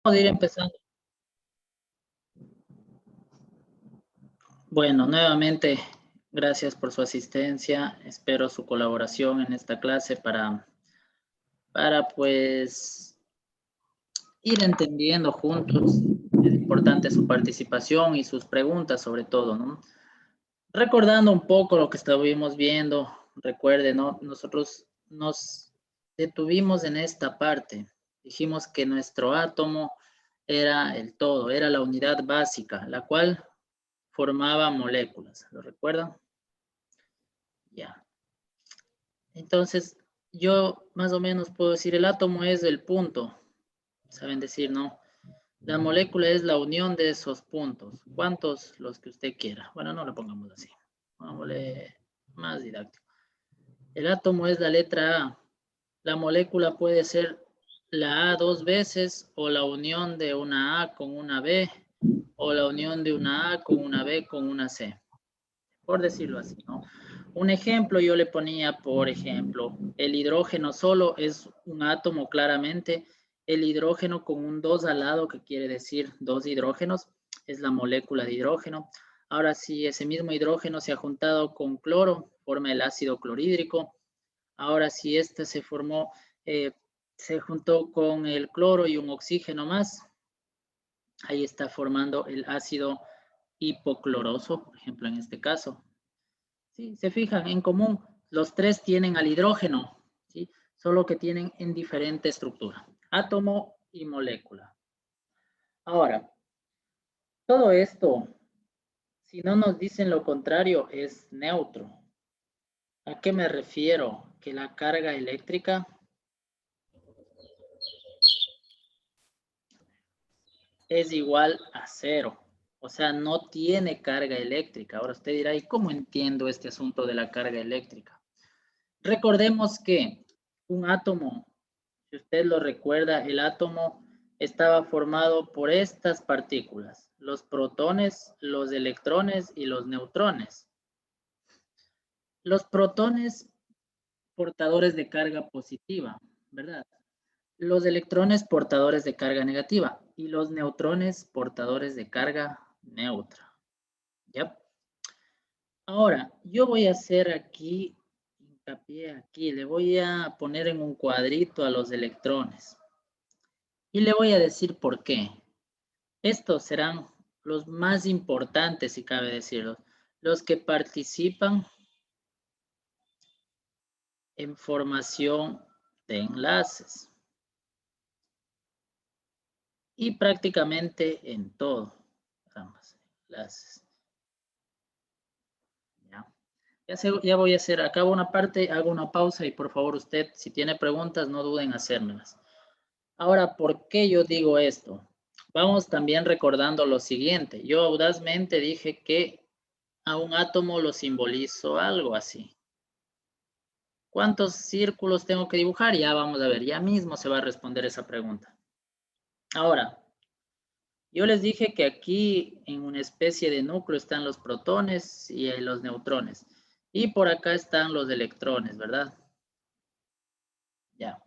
Vamos a ir empezando. Bueno, nuevamente, gracias por su asistencia. Espero su colaboración en esta clase para pues ir entendiendo juntos. Es importante su participación y sus preguntas sobre todo, ¿no? Recordando un poco lo que estuvimos viendo, recuerden, ¿no? Nosotros nos detuvimos en esta parte. Dijimos que nuestro átomo era el todo, era la unidad básica, la cual formaba moléculas. ¿Lo recuerdan? Ya. Entonces, yo más o menos puedo decir el átomo es el punto. Saben decir, ¿no? La molécula es la unión de esos puntos. ¿Cuántos? Los que usted quiera. Bueno, no lo pongamos así. Pongámosle más didáctico. El átomo es la letra A. La molécula puede ser la A dos veces o la unión de una A con una B o la unión de una A con una B con una C. Por decirlo así, ¿no? Un ejemplo yo le ponía, por ejemplo, el hidrógeno solo es un átomo claramente. El hidrógeno con un 2 al lado, que quiere decir dos hidrógenos, es la molécula de hidrógeno. Ahora, si ese mismo hidrógeno se ha juntado con cloro, forma el ácido clorhídrico. Ahora, si este se formó, se juntó con el cloro y un oxígeno más, ahí está formando el ácido hipocloroso, por ejemplo, en este caso. ¿Sí? Se fijan, en común, los tres tienen al hidrógeno, ¿sí? Solo que tienen en diferente estructura, átomo y molécula. Ahora, todo esto, si no nos dicen lo contrario, es neutro. ¿A qué me refiero? Que la carga eléctrica es igual a cero. O sea, no tiene carga eléctrica. Ahora usted dirá, ¿y cómo entiendo este asunto de la carga eléctrica? Recordemos que un átomo, si usted lo recuerda, el átomo estaba formado por estas partículas, los protones, los electrones y los neutrones. Los protones portadores de carga positiva, ¿verdad? Los electrones portadores de carga negativa y los neutrones portadores de carga neutra. ¿Ya? Ahora, yo voy a hacer aquí, hincapié aquí, le voy a poner en un cuadrito a los electrones. Y le voy a decir por qué. Estos serán los más importantes, si cabe decirlo, los que participan en formación de enlaces. Y prácticamente en todo. Enlaces. Ya voy a hacer, acabo una parte, hago una pausa y por favor usted, si tiene preguntas, no duden en hacérmelas. Ahora, ¿por qué yo digo esto? Vamos también recordando lo siguiente. Yo audazmente dije que a un átomo lo simbolizo algo así. ¿Cuántos círculos tengo que dibujar? Ya vamos a ver, ya mismo se va a responder esa pregunta. Ahora, yo les dije que aquí en una especie de núcleo están los protones y los neutrones. Y por acá están los electrones, ¿verdad? Ya.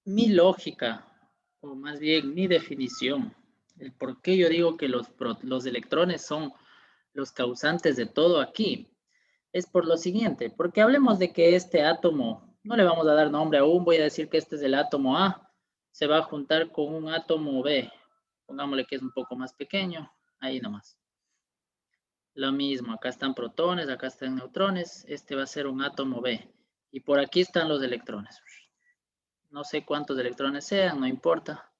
Mi lógica, o más bien mi definición, el por qué yo digo que los electrones son los causantes de todo aquí, es por lo siguiente, porque hablemos de que este átomo, no le vamos a dar nombre aún, voy a decir que este es el átomo A, se va a juntar con un átomo B, pongámosle que es un poco más pequeño, ahí nomás. Lo mismo, acá están protones, acá están neutrones, este va a ser un átomo B, y por aquí están los electrones. No sé cuántos electrones sean, no importa,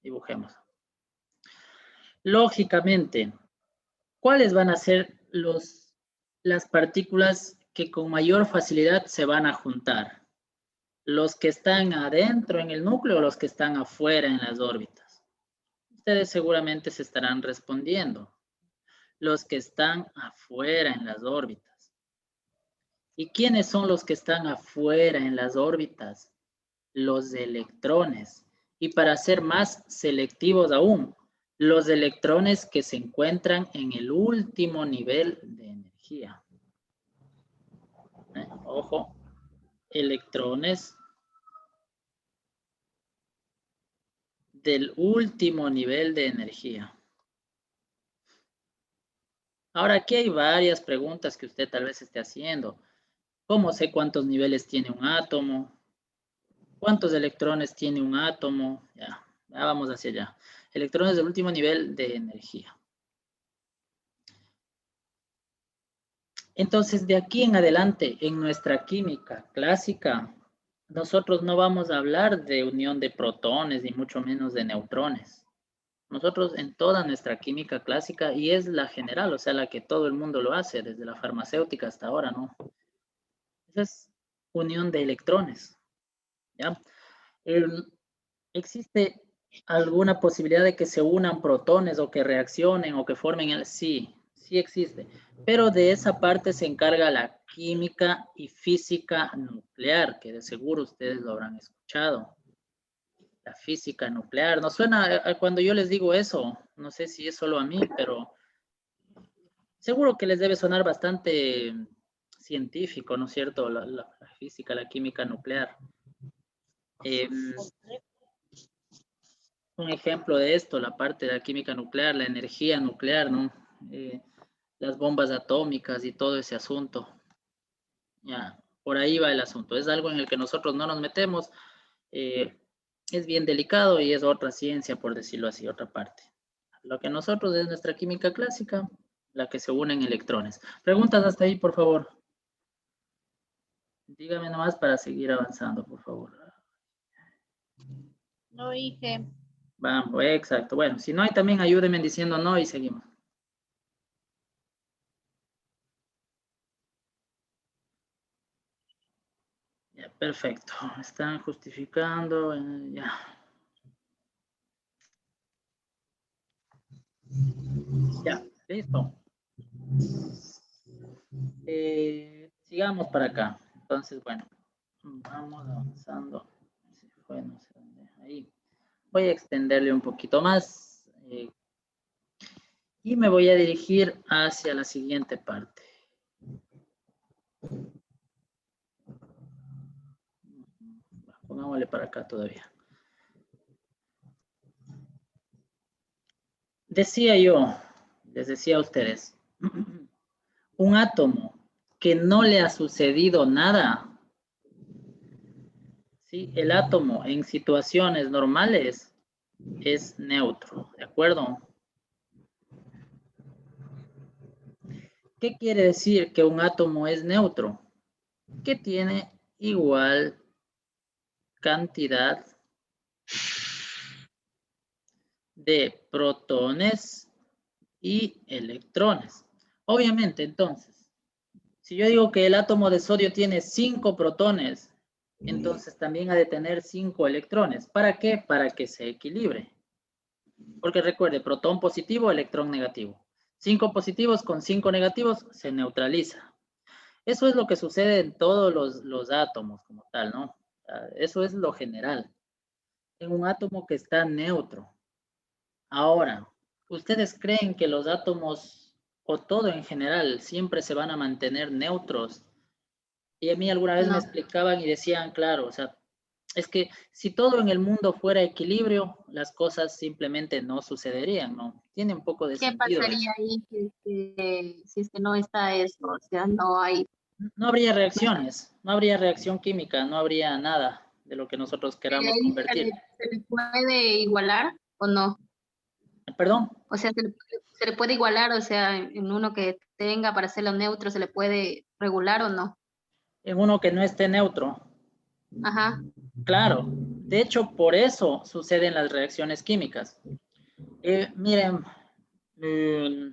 dibujemos. Lógicamente, ¿cuáles van a ser las partículas que con mayor facilidad se van a juntar? ¿Los que están adentro en el núcleo o los que están afuera en las órbitas? Ustedes seguramente se estarán respondiendo. Los que están afuera en las órbitas. ¿Y quiénes son los que están afuera en las órbitas? Los electrones. Y para ser más selectivos aún, los electrones que se encuentran en el último nivel de energía. Ojo, electrones del último nivel de energía. Ahora, aquí hay varias preguntas que usted tal vez esté haciendo. ¿Cómo sé cuántos niveles tiene un átomo? ¿Cuántos electrones tiene un átomo? Ya vamos hacia allá. Electrones del último nivel de energía. Entonces, de aquí en adelante, en nuestra química clásica, nosotros no vamos a hablar de unión de protones, ni mucho menos de neutrones. Nosotros en toda nuestra química clásica, y es la general, o sea, la que todo el mundo lo hace, desde la farmacéutica hasta ahora, ¿no? Esa es unión de electrones, ¿ya? ¿Existe alguna posibilidad de que se unan protones o que reaccionen o que formen el? Sí, sí existe. Pero de esa parte se encarga la química y física nuclear, que de seguro ustedes lo habrán escuchado. La física nuclear. ¿No suena cuando yo les digo eso? No sé si es solo a mí, pero seguro que les debe sonar bastante científico, ¿no es cierto? La física, la química nuclear. Un ejemplo de esto, la parte de la química nuclear, la energía nuclear, ¿no? Las bombas atómicas y todo ese asunto. Ya, por ahí va el asunto. Es algo en el que nosotros no nos metemos. Es bien delicado y es otra ciencia, por decirlo así, otra parte. Lo que nosotros es nuestra química clásica, la que se unen electrones. Preguntas hasta ahí, por favor. Dígame nomás para seguir avanzando, por favor. No dije. Vamos, exacto. Bueno, si no hay también ayúdenme diciendo no y seguimos. Ya, perfecto. Están justificando. Ya. Ya, listo. Sigamos para acá. Entonces, bueno, vamos avanzando. Fue, no sé dónde. Ahí. Voy a extenderle un poquito más. Y me voy a dirigir hacia la siguiente parte. Pongámosle para acá todavía. Decía yo, les decía a ustedes, un átomo que no le ha sucedido nada, ¿sí? El átomo en situaciones normales es neutro, ¿de acuerdo? ¿Qué quiere decir que un átomo es neutro? Que tiene igual cantidad de protones y electrones. Obviamente, entonces, si yo digo que el átomo de sodio tiene 5 protones, entonces también ha de tener 5 electrones. ¿Para qué? Para que se equilibre. Porque recuerde, protón positivo, electrón negativo. 5 positivos con 5 negativos se neutraliza. Eso es lo que sucede en todos los átomos como tal, ¿no? Eso es lo general. En un átomo que está neutro. Ahora, ¿ustedes creen que los átomos o todo en general siempre se van a mantener neutros? Y a mí alguna vez me No. explicaban y decían, claro, o sea, es que si todo en el mundo fuera equilibrio, las cosas simplemente no sucederían, ¿no? Tiene un poco de ¿Qué sentido eso. pasaría ahí si es que no está eso? O sea, no hay. No habría reacciones, no habría reacción química, no habría nada de lo que nosotros ¿De queramos ahí convertir. se le puede igualar o no? Perdón, O sea, se le puede igualar, o sea, en uno que tenga para hacerlo neutro, ¿se le puede regular o no? en uno que no esté neutro. Ajá. Claro, de hecho, por eso suceden las reacciones químicas. Miren, mm,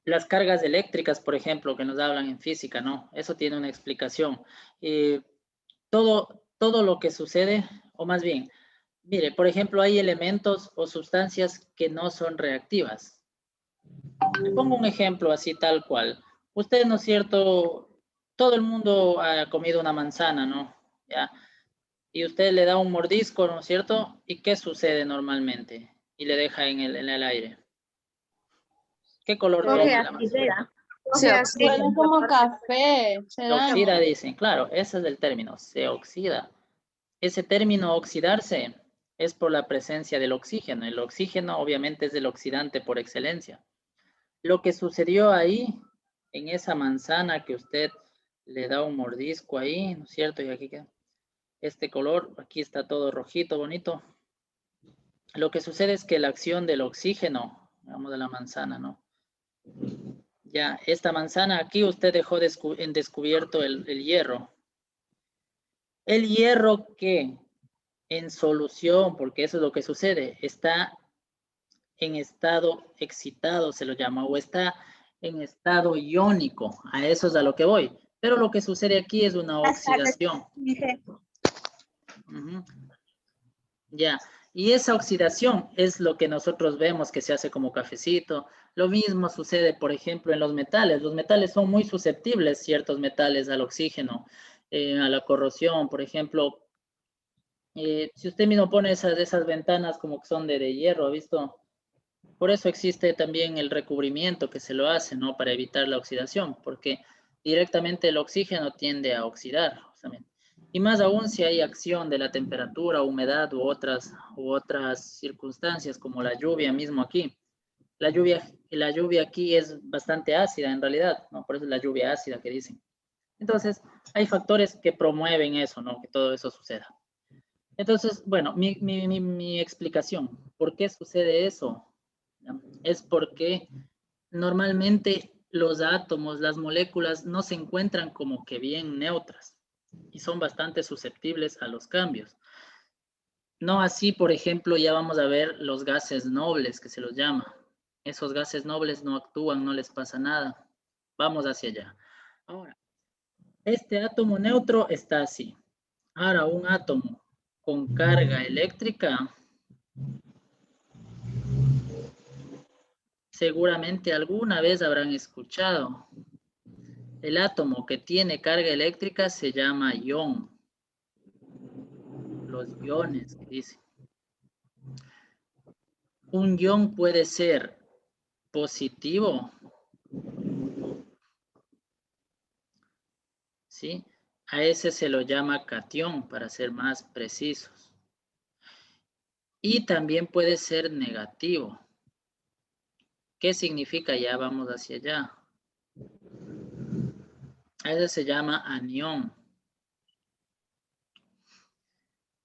las cargas eléctricas, por ejemplo, que nos hablan en física, ¿no? Eso tiene una explicación. Todo lo que sucede, o más bien, mire, por ejemplo, hay elementos o sustancias que no son reactivas. Le pongo un ejemplo así tal cual. Usted, ¿no es cierto? Todo el mundo ha comido una manzana, ¿no? ¿Ya? Y usted le da un mordisco, ¿no es cierto? ¿Y qué sucede normalmente? Y le deja en el aire. ¿Qué color Coge tiene la manzana? acidez. Se Oxida. oxida. Huele como café, se Se daña. oxida, dicen. Claro, ese es el término, se oxida. Ese término oxidarse es por la presencia del oxígeno. El oxígeno obviamente es el oxidante por excelencia. Lo que sucedió ahí, en esa manzana que usted le da un mordisco ahí, ¿no es cierto? Y aquí queda este color, aquí está todo rojito, bonito. Lo que sucede es que la acción del oxígeno, vamos de la manzana, ¿no? Ya, esta manzana aquí usted dejó en descubierto el hierro. El hierro que en solución, porque eso es lo que sucede, está en estado excitado, se lo llama, o está en estado iónico. A eso es a lo que voy. Pero lo que sucede aquí es una oxidación. Uh-huh. Ya, y esa oxidación es lo que nosotros vemos que se hace como cafecito. Lo mismo sucede, por ejemplo, en los metales. Los metales son muy susceptibles, ciertos metales, al oxígeno, a la corrosión. Por ejemplo, si usted mismo pone esas ventanas como que son de hierro, ¿ha visto? Por eso existe también el recubrimiento que se lo hace, ¿no? Para evitar la oxidación, porque directamente el oxígeno tiende a oxidar, justamente. Y más aún si hay acción de la temperatura, humedad u otras circunstancias, como la lluvia mismo aquí. La lluvia aquí es bastante ácida en realidad, ¿no? Por eso es la lluvia ácida que dicen. Entonces, hay factores que promueven eso, ¿no? Que todo eso suceda. Entonces, bueno, mi explicación, ¿por qué sucede eso? Es porque normalmente los átomos, las moléculas, no se encuentran como que bien neutras y son bastante susceptibles a los cambios. No así, por ejemplo, ya vamos a ver los gases nobles, que se los llama. Esos gases nobles no actúan, no les pasa nada. Vamos hacia allá. Ahora, este átomo neutro está así. Ahora, un átomo con carga eléctrica, seguramente alguna vez habrán escuchado. El átomo que tiene carga eléctrica se llama ion. Los iones que dicen. Un ion puede ser positivo, ¿sí? A ese se lo llama catión, para ser más precisos. Y también puede ser negativo. ¿Qué significa? Ya vamos hacia allá. A ese se llama anión.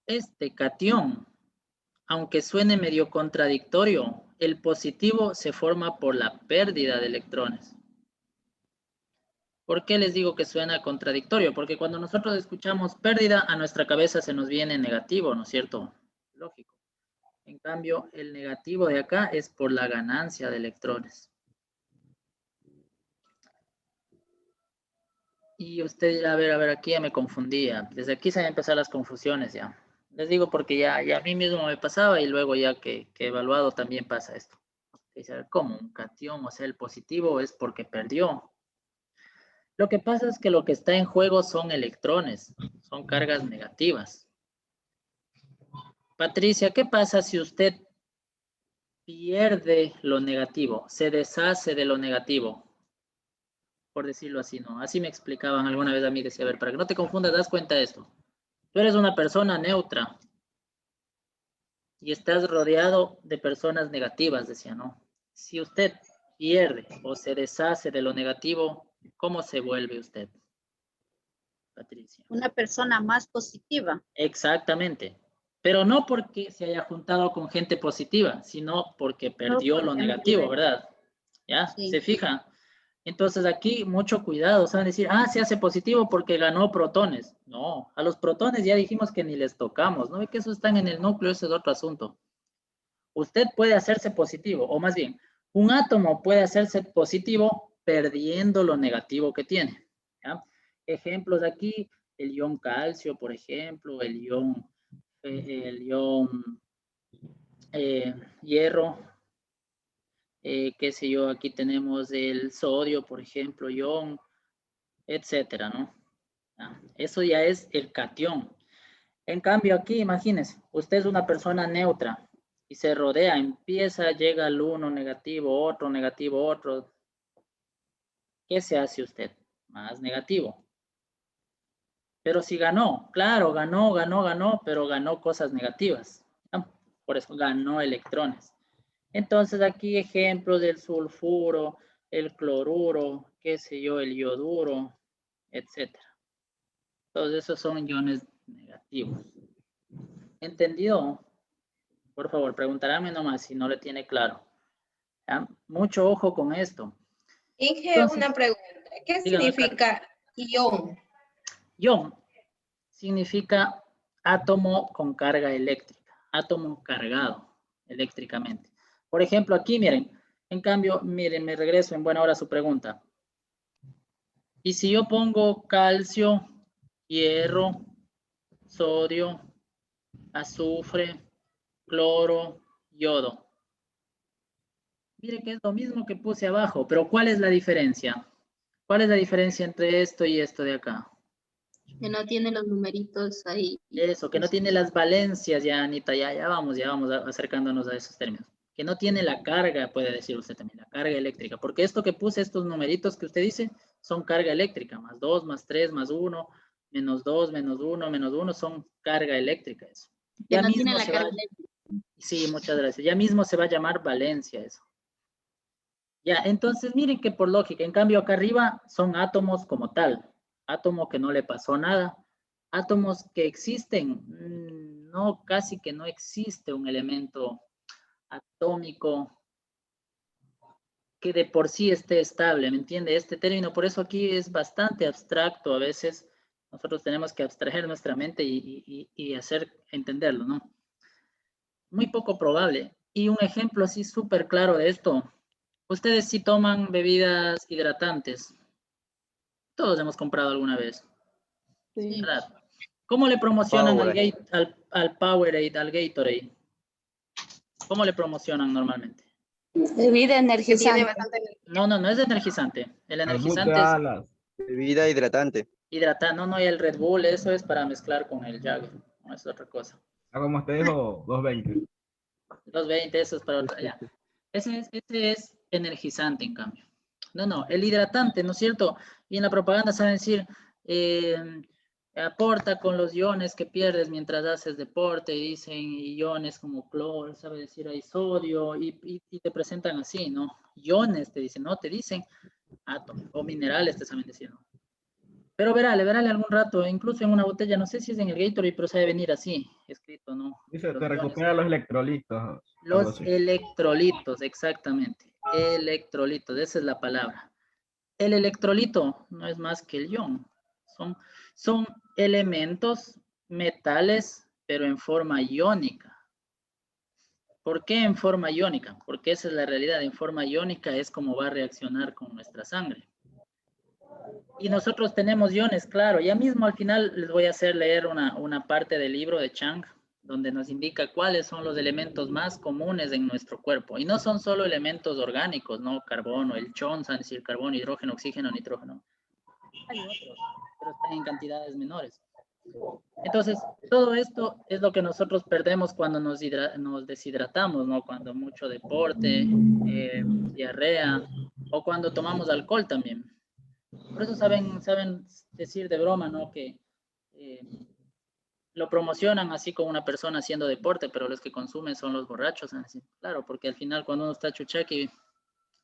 Este catión, aunque suene medio contradictorio, el positivo se forma por la pérdida de electrones. ¿Por qué les digo que suena contradictorio? Porque cuando nosotros escuchamos pérdida, a nuestra cabeza se nos viene negativo, ¿no es cierto? Lógico. En cambio, el negativo de acá es por la ganancia de electrones. Y usted dirá, a ver, aquí ya me confundía. Desde aquí se van a empezar las confusiones ya. Les digo porque ya a mí mismo me pasaba y luego ya que he evaluado también pasa esto. Dice, ¿cómo? Un catión, o sea, el positivo es porque perdió. Lo que pasa es que lo que está en juego son electrones, son cargas negativas. Patricia, ¿qué pasa si usted pierde lo negativo, se deshace de lo negativo? Por decirlo así, ¿no? Así me explicaban alguna vez a mí, decía, a ver, para que no te confundas, das cuenta de esto. Tú eres una persona neutra y estás rodeado de personas negativas, decía, ¿no? Si usted pierde o se deshace de lo negativo, ¿cómo se vuelve usted, Patricia? Una persona más positiva. Exactamente. Pero no porque se haya juntado con gente positiva, sino porque perdió lo negativo, ¿verdad? ¿Ya? Sí. ¿Se fija? Entonces aquí mucho cuidado, saben decir, se hace positivo porque ganó protones. No, a los protones ya dijimos que ni les tocamos, ¿no? Y que esos están en el núcleo, ese es otro asunto. Usted puede hacerse positivo, o más bien, un átomo puede hacerse positivo perdiendo lo negativo que tiene. ¿Ya? Ejemplos aquí, el ion calcio, por ejemplo, el ion hierro, qué sé yo, aquí tenemos el sodio, por ejemplo, ion, etcétera, ¿no? Eso ya es el catión. En cambio aquí, imagínense, usted es una persona neutra y se rodea, llega el uno negativo, otro. ¿Qué se hace usted? Más negativo. Pero si ganó, claro, ganó, pero ganó cosas negativas. ¿No? por eso ganó electrones. Entonces aquí ejemplos del sulfuro, el cloruro, qué sé yo, el yoduro, etcétera. Todos esos son iones negativos. ¿Entendido? Por favor, preguntarme nomás si no le tiene claro. ¿Ya? Mucho ojo con esto. Inge, Entonces, una pregunta. ¿Qué dígame, significa ion? Ion significa átomo con carga eléctrica, átomo cargado eléctricamente. Por ejemplo, aquí miren, en cambio, miren, me regreso en buena hora a su pregunta. Y si yo pongo calcio, hierro, sodio, azufre, cloro, yodo. Mire que es lo mismo que puse abajo, pero ¿cuál es la diferencia? ¿Cuál es la diferencia entre esto y esto de acá? Que no tiene los numeritos ahí. Eso, que no tiene las valencias ya, Anita, ya vamos acercándonos a esos términos. Que no tiene la carga, puede decir usted también, la carga eléctrica. Porque esto que puse, estos numeritos que usted dice, son carga eléctrica. Más 2, más 3, más 1, menos 2, menos 1, menos 1, son carga eléctrica eso. Que Ya no tiene mismo la se va, carga eléctrica. sí, muchas gracias. Ya mismo se va a llamar valencia eso. Ya, entonces miren que por lógica, en cambio acá arriba son átomos como tal. Átomo que no le pasó nada. Átomos que existen, no, casi que no existe un elemento atómico que de por sí esté estable, ¿me entiende? Este término, por eso aquí es bastante abstracto, a veces nosotros tenemos que abstraer nuestra mente y hacer entenderlo, ¿no? Muy poco probable. Y un ejemplo así súper claro de esto, ustedes sí toman bebidas hidratantes, todos hemos comprado alguna vez, Sí. ¿verdad? ¿Cómo le promocionan Powerade. al Powerade, al Gatorade? ¿Cómo le promocionan normalmente? Bebida Tiene energizante. bastante. No es energizante. El Al energizante es alas. Bebida hidratante. hidratante. No, y el Red Bull, eso es para mezclar con el Jagger. No es otra cosa. Ah, como usted dijo, 220. Los 20, eso es para otra. Ya. Ese es energizante, en cambio. No, el hidratante, ¿no es cierto? Y en la propaganda saben decir, aporta con los iones que pierdes mientras haces deporte, y dicen iones como cloro, sabe decir hay sodio, y te presentan así, ¿no? Iones te dicen, no, te dicen átomos, o minerales te saben decir, ¿no? Pero verale algún rato, incluso en una botella, no sé si es en el Gatorade, pero sabe venir así, escrito, ¿no? Dice, Los te iones. recupera los electrolitos. Algo Los así. electrolitos, exactamente. Electrolitos, esa es la palabra. El electrolito no es más que el ion. Son elementos, metales, pero en forma iónica. ¿Por qué en forma iónica? Porque esa es la realidad. En forma iónica es como va a reaccionar con nuestra sangre. Y nosotros tenemos iones, claro. Ya mismo al final les voy a hacer leer una parte del libro de Chang, donde nos indica cuáles son los elementos más comunes en nuestro cuerpo. Y no son solo elementos orgánicos, ¿no? Carbono, el chon, es decir, carbono, hidrógeno, oxígeno, nitrógeno. Hay otros, pero están en cantidades menores. Entonces, todo esto es lo que nosotros perdemos cuando nos deshidratamos, ¿no? Cuando mucho deporte, diarrea, o cuando tomamos alcohol también. Por eso saben decir de broma, ¿no? Que lo promocionan así como una persona haciendo deporte, pero los que consumen son los borrachos. Así. Claro, porque al final cuando uno está chuchaqui,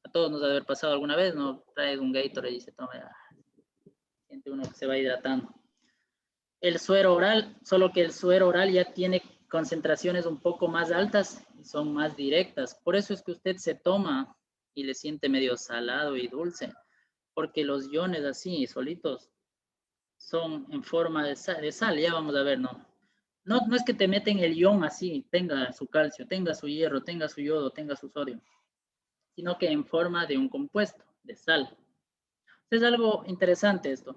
a todos nos debe haber pasado alguna vez, ¿no? Traes un Gatorade y se toma, siente uno que se va hidratando. El suero oral, solo que el suero oral ya tiene concentraciones un poco más altas y son más directas. Por eso es que usted se toma y le siente medio salado y dulce, porque los iones así, solitos, son en forma de sal, ya vamos a ver, ¿no? No es que te meten el ion así, tenga su calcio, tenga su hierro, tenga su yodo, tenga su sodio, sino que en forma de un compuesto, de sal. Es algo interesante esto.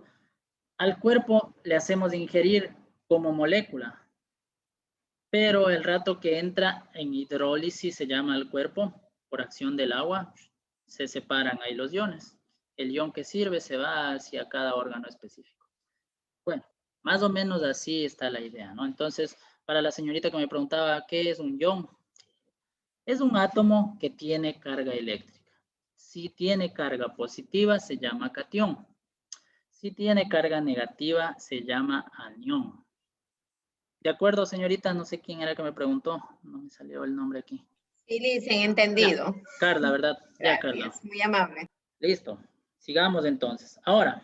Al cuerpo le hacemos ingerir como molécula, pero el rato que entra en hidrólisis se llama al cuerpo, por acción del agua, se separan ahí los iones. El ion que sirve se va hacia cada órgano específico. Bueno, más o menos así está la idea, ¿no? Entonces, para la señorita que me preguntaba, ¿qué es un ion? Es un átomo que tiene carga eléctrica. Si tiene carga positiva, se llama catión. Si tiene carga negativa, se llama anión. ¿De acuerdo, señorita? No sé quién era que me preguntó. No me salió el nombre aquí. Sí, Licen, entendido. Carla, ¿verdad? Ya, Carla. Gracias, muy amable. Listo. Sigamos entonces. Ahora,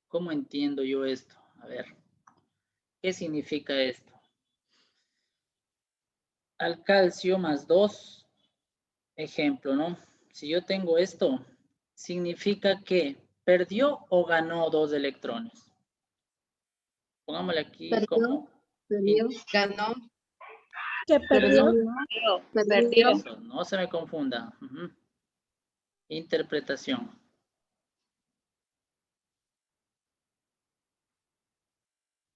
¿cómo entiendo yo esto? A ver, ¿qué significa esto? Al calcio más 2, ejemplo, ¿no? Si yo tengo esto, significa que perdió o ganó 2 electrones. Pongámosle aquí como... Perdió. Ganó. Que perdió. Se perdió. Eso, no se me confunda. Ujú. Interpretación.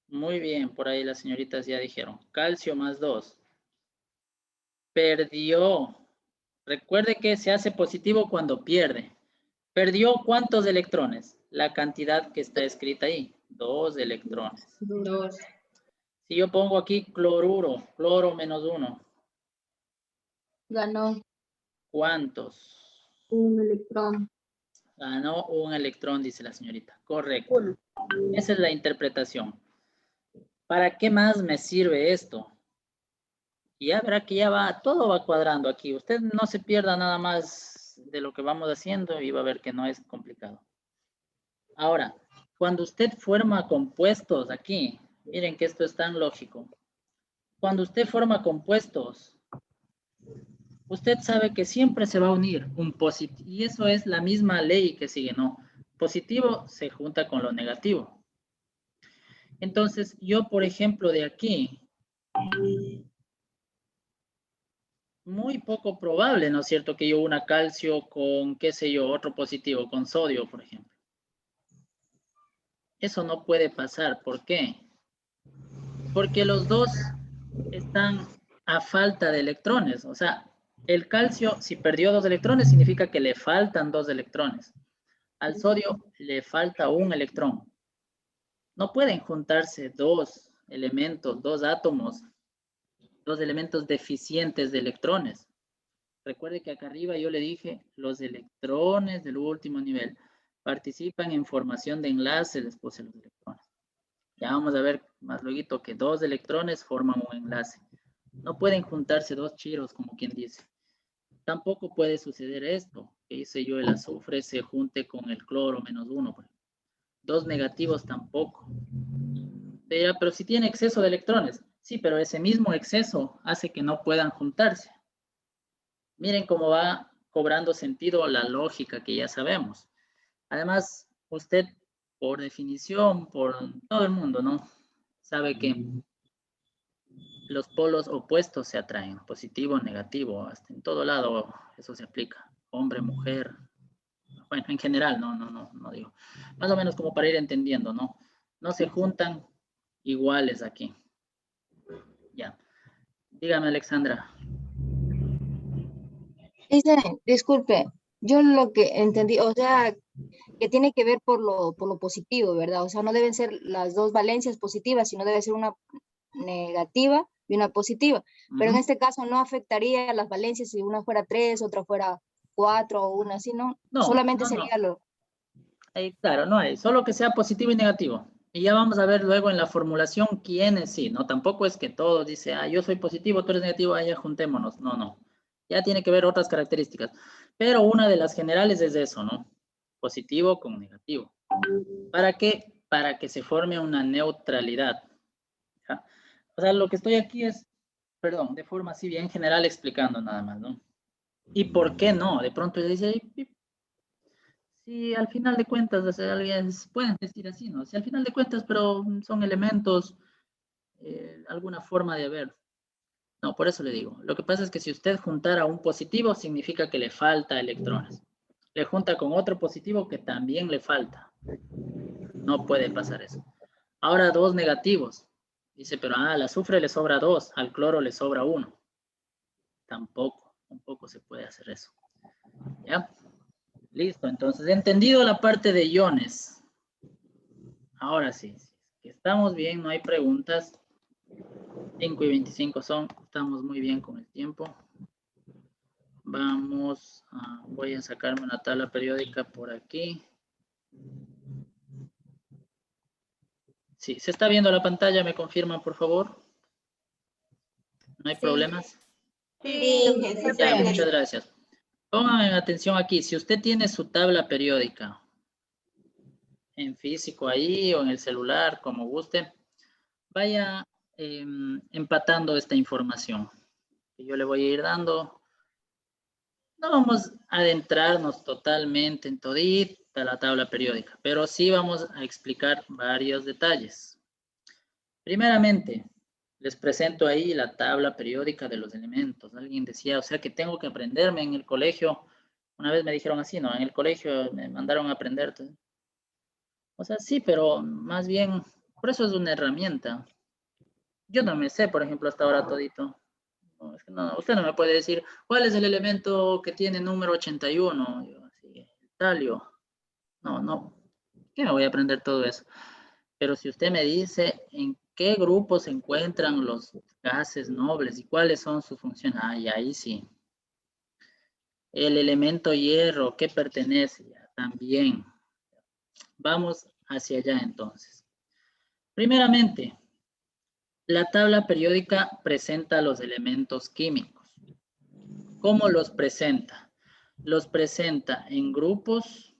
Muy bien, por ahí las señoritas ya dijeron. Calcio más 2. Perdió. Recuerde que se hace positivo cuando pierde. ¿Perdió cuántos electrones? La cantidad que está escrita ahí. 2 electrones. 2. Si yo pongo aquí cloruro, cloro menos 1. Ganó ¿Cuántos? un electrón. Ganó un electrón, dice la señorita. Correcto. Esa es la interpretación. ¿Para qué más me sirve esto? Y ya verá que ya va, todo va cuadrando aquí. Usted no se pierda nada más de lo que vamos haciendo y va a ver que no es complicado. Ahora, cuando usted forma compuestos aquí, miren que esto es tan lógico. Cuando usted forma compuestos, usted sabe que siempre se va a unir un positivo. Y eso es la misma ley que sigue, ¿no? Positivo se junta con lo negativo. Entonces, yo, por ejemplo, de aquí, muy poco probable, ¿no es cierto?, que yo una calcio con, qué sé yo, otro positivo, con sodio, por ejemplo. Eso no puede pasar. ¿Por qué? Porque los dos están a falta de electrones. O sea, el calcio, si perdió 2 electrones, significa que le faltan 2 electrones. Al sodio le falta un electrón. No pueden juntarse 2 elementos, 2 átomos, 2 elementos deficientes de electrones. Recuerde que acá arriba yo le dije, los electrones del último nivel participan en formación de enlaces después de los electrones. Ya vamos a ver más luego que 2 electrones forman un enlace. No pueden juntarse 2 chiros, como quien dice. Tampoco puede suceder esto, que hice yo, el azufre se junte con el cloro menos 1. 2 negativos tampoco. Pero si tiene exceso de electrones, sí, pero ese mismo exceso hace que no puedan juntarse. Miren cómo va cobrando sentido la lógica que ya sabemos. Además, usted, por definición, por todo el mundo, ¿no? Sabe que los polos opuestos se atraen, positivo, negativo, hasta en todo lado eso se aplica. Hombre, mujer, bueno, en general, no digo. Más o menos como para ir entendiendo, ¿no? No se juntan iguales aquí. Ya. Dígame, Alexandra. Dice, disculpe, yo lo que entendí, o sea, que tiene que ver por lo positivo, ¿verdad? O sea, no deben ser las dos valencias positivas, sino debe ser una negativa y una positiva. Pero en este caso no afectaría las valencias si una fuera 3, otra fuera 4 o una así, ¿no? No, Solamente no. sería lo... Claro, no hay, solo que sea positivo y negativo. Y ya vamos a ver luego en la formulación quiénes sí, ¿no? Tampoco es que todos dice, yo soy positivo, tú eres negativo, ya juntémonos. No. Ya tiene que ver otras características. Pero una de las generales es eso, ¿no? Positivo con negativo. ¿Para qué? Para que se forme una neutralidad. ¿Ya? O sea, lo que estoy aquí es, perdón, de forma así bien general explicando nada más, ¿no? ¿Y por qué no? De pronto dice, si al final de cuentas, o sea, alguien pueden decir así, ¿no? Si al final de cuentas, pero son elementos, alguna forma de haber. No, por eso le digo. Lo que pasa es que si usted juntara un positivo, significa que le falta electrones. Le junta con otro positivo que también le falta. No puede pasar eso. Ahora 2 negativos. Dice, pero al azufre le sobra 2, al cloro le sobra 1. Tampoco se puede hacer eso. ¿Ya? Listo, entonces, entendido la parte de iones. Ahora sí, estamos bien, no hay preguntas. 5:25 son, estamos muy bien con el tiempo. Voy a sacarme una tabla periódica por aquí. Sí, ¿se está viendo la pantalla? ¿Me confirman, por favor? ¿No hay problemas? Sí, Ya, muchas gracias. Pongan atención aquí. Si usted tiene su tabla periódica en físico ahí o en el celular, como guste, vaya empatando esta información que yo le voy a ir dando. No vamos a adentrarnos totalmente en todita la tabla periódica, pero sí vamos a explicar varios detalles. Primeramente, les presento ahí la tabla periódica de los elementos. Alguien decía, o sea que tengo que aprenderme en el colegio. Una vez me dijeron así, ¿no? En el colegio me mandaron a aprender. O sea, sí, pero más bien, por eso es una herramienta. Yo no me sé, por ejemplo, hasta ahora todito. No, es que no, usted no me puede decir, ¿cuál es el elemento que tiene número 81? Yo, así, el talio. No. ¿Qué me voy a aprender todo eso? Pero si usted me dice en qué grupo se encuentran los gases nobles y cuáles son sus funciones, ahí sí. El elemento hierro, ¿qué pertenece? También. Vamos hacia allá entonces. Primeramente, la tabla periódica presenta los elementos químicos. ¿Cómo los presenta? Los presenta en grupos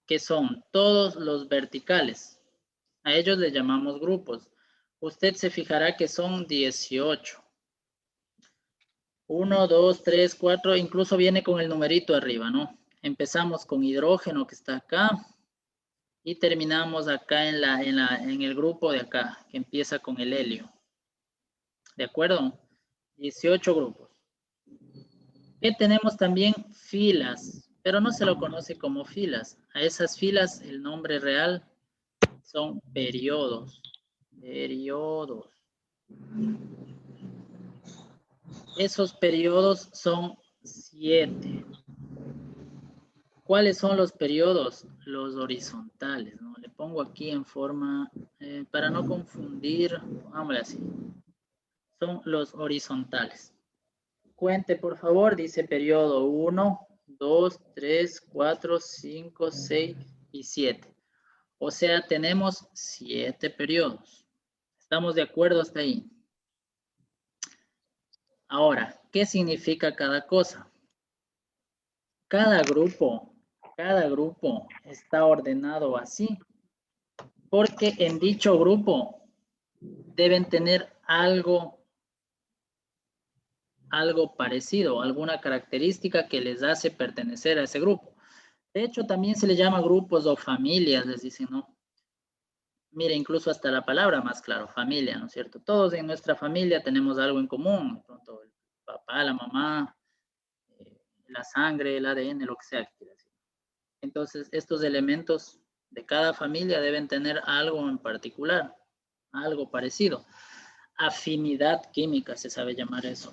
que son todos los verticales. A ellos les llamamos grupos. Usted se fijará que son 18. 1, 2, 3, 4, incluso viene con el numerito arriba, ¿no? Empezamos con hidrógeno que está acá y terminamos acá en el grupo de acá, que empieza con el helio. ¿De acuerdo? 18 grupos. Que tenemos también filas, pero no se lo conoce como filas. A esas filas el nombre real son periodos. Periodos. Esos periodos son 7. ¿Cuáles son los periodos? Los horizontales, ¿no? Le pongo aquí en forma, para no confundir, pongámosle así. Son los horizontales. Cuente, por favor, dice periodo 1, 2, 3, 4, 5, 6 y 7. O sea, tenemos 7 periodos. ¿Estamos de acuerdo hasta ahí? Ahora, ¿qué significa cada cosa? Cada grupo está ordenado así, porque en dicho grupo deben tener algo parecido, alguna característica que les hace pertenecer a ese grupo. De hecho, también se le llama grupos o familias, les dicen, ¿no? Mire, incluso hasta la palabra más claro, familia, ¿no es cierto? Todos en nuestra familia tenemos algo en común, de pronto el papá, la mamá, la sangre, el ADN, lo que sea que quiera decir. Entonces, estos elementos de cada familia deben tener algo en particular, algo parecido. Afinidad química se sabe llamar eso.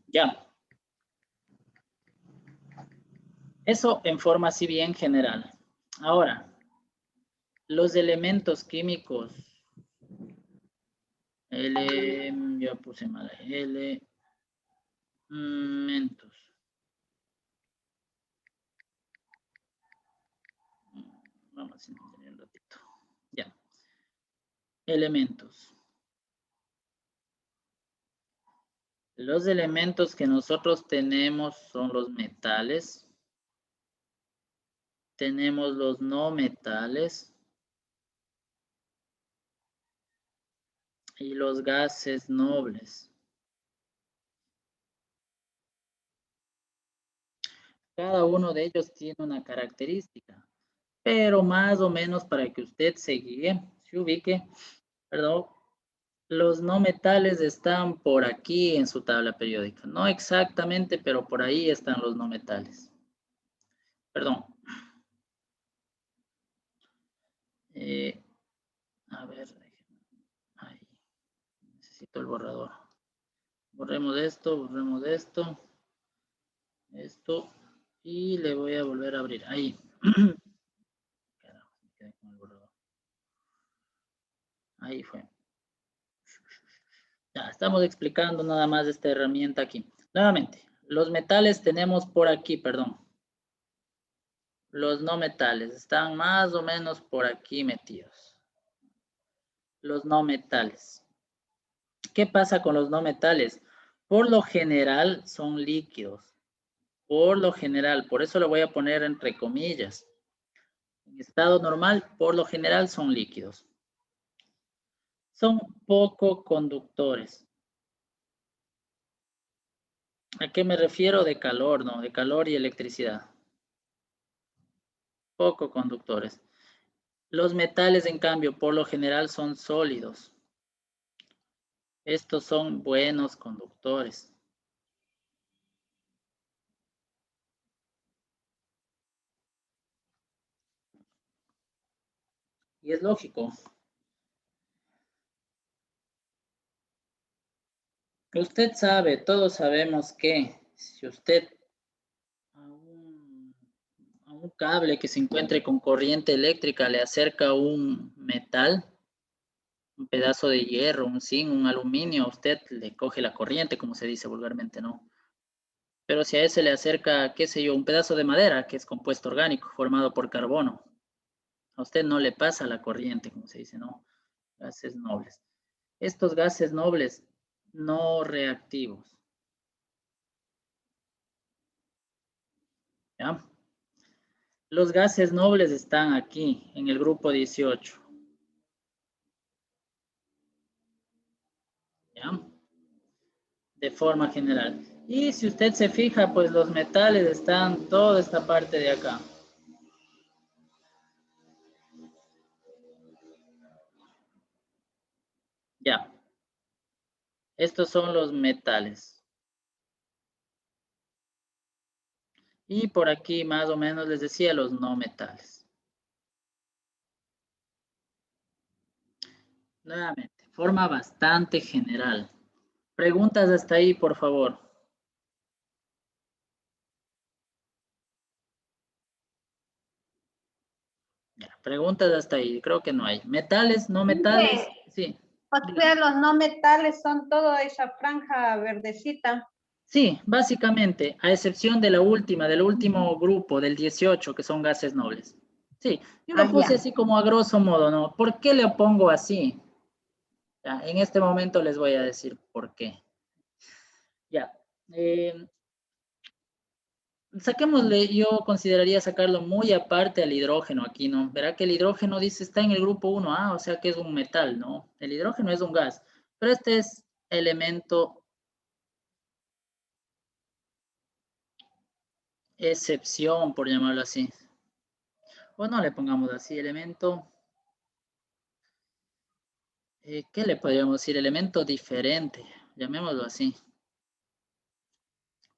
Ya. Eso en forma así bien general. Ahora, los elementos químicos. Yo puse mal. Elementos. Vamos a enseñar un ratito. Ya. Elementos. Los elementos que nosotros tenemos son los metales. Tenemos los no metales. Y los gases nobles. Cada uno de ellos tiene una característica, pero más o menos para que usted se guíe, se ubique, perdón, los no metales están por aquí en su tabla periódica. No exactamente, pero por ahí están los no metales. Perdón. A ver, ahí. Necesito el borrador. Borremos esto, esto, y le voy a volver a abrir. Ahí. Ahí fue. Ya, estamos explicando nada más esta herramienta aquí. Nuevamente, los metales tenemos por aquí, perdón. Los no metales están más o menos por aquí metidos. los no metales. ¿Qué pasa con los no metales? Por lo general son líquidos. Por lo general, por eso lo voy a poner entre comillas. En estado normal, por lo general son líquidos. Son poco conductores. ¿A qué me refiero? De calor, ¿no? De calor y electricidad. Poco conductores. Los metales, en cambio, por lo general son sólidos. Estos son buenos conductores. Y es lógico. Usted sabe, todos sabemos que si usted a un cable que se encuentre con corriente eléctrica le acerca un metal, un pedazo de hierro, un zinc, un aluminio, usted le coge la corriente, como se dice vulgarmente, ¿no? Pero si a ese le acerca, qué sé yo, un pedazo de madera, que es compuesto orgánico, formado por carbono, a usted no le pasa la corriente, como se dice, ¿no? Gases nobles. Estos gases nobles no reactivos. ¿Ya? Los gases nobles están aquí, en el grupo 18. ¿Ya? De forma general. Y si usted se fija, pues los metales están toda esta parte de acá. Ya. Estos son los metales. Y por aquí más o menos les decía los no metales. Nuevamente, forma bastante general. Preguntas hasta ahí, por favor. Ya, preguntas hasta ahí, creo que no hay. Metales, no metales, sí. O sea, los no metales son toda esa franja verdecita. Sí, básicamente, a excepción de la última, del último grupo, del 18, que son gases nobles. Sí, yo lo puse ya. así como a grosso modo, ¿no? ¿Por qué le pongo así? Ya, en este momento les voy a decir por qué. Ya. Saquémosle, yo consideraría sacarlo muy aparte al hidrógeno aquí, ¿no? Verá que el hidrógeno dice está en el grupo 1A, o sea que es un metal, ¿no? El hidrógeno es un gas, pero este es elemento excepción, por llamarlo así. O no le pongamos así, elemento, ¿qué le podríamos decir? Elemento diferente, llamémoslo así.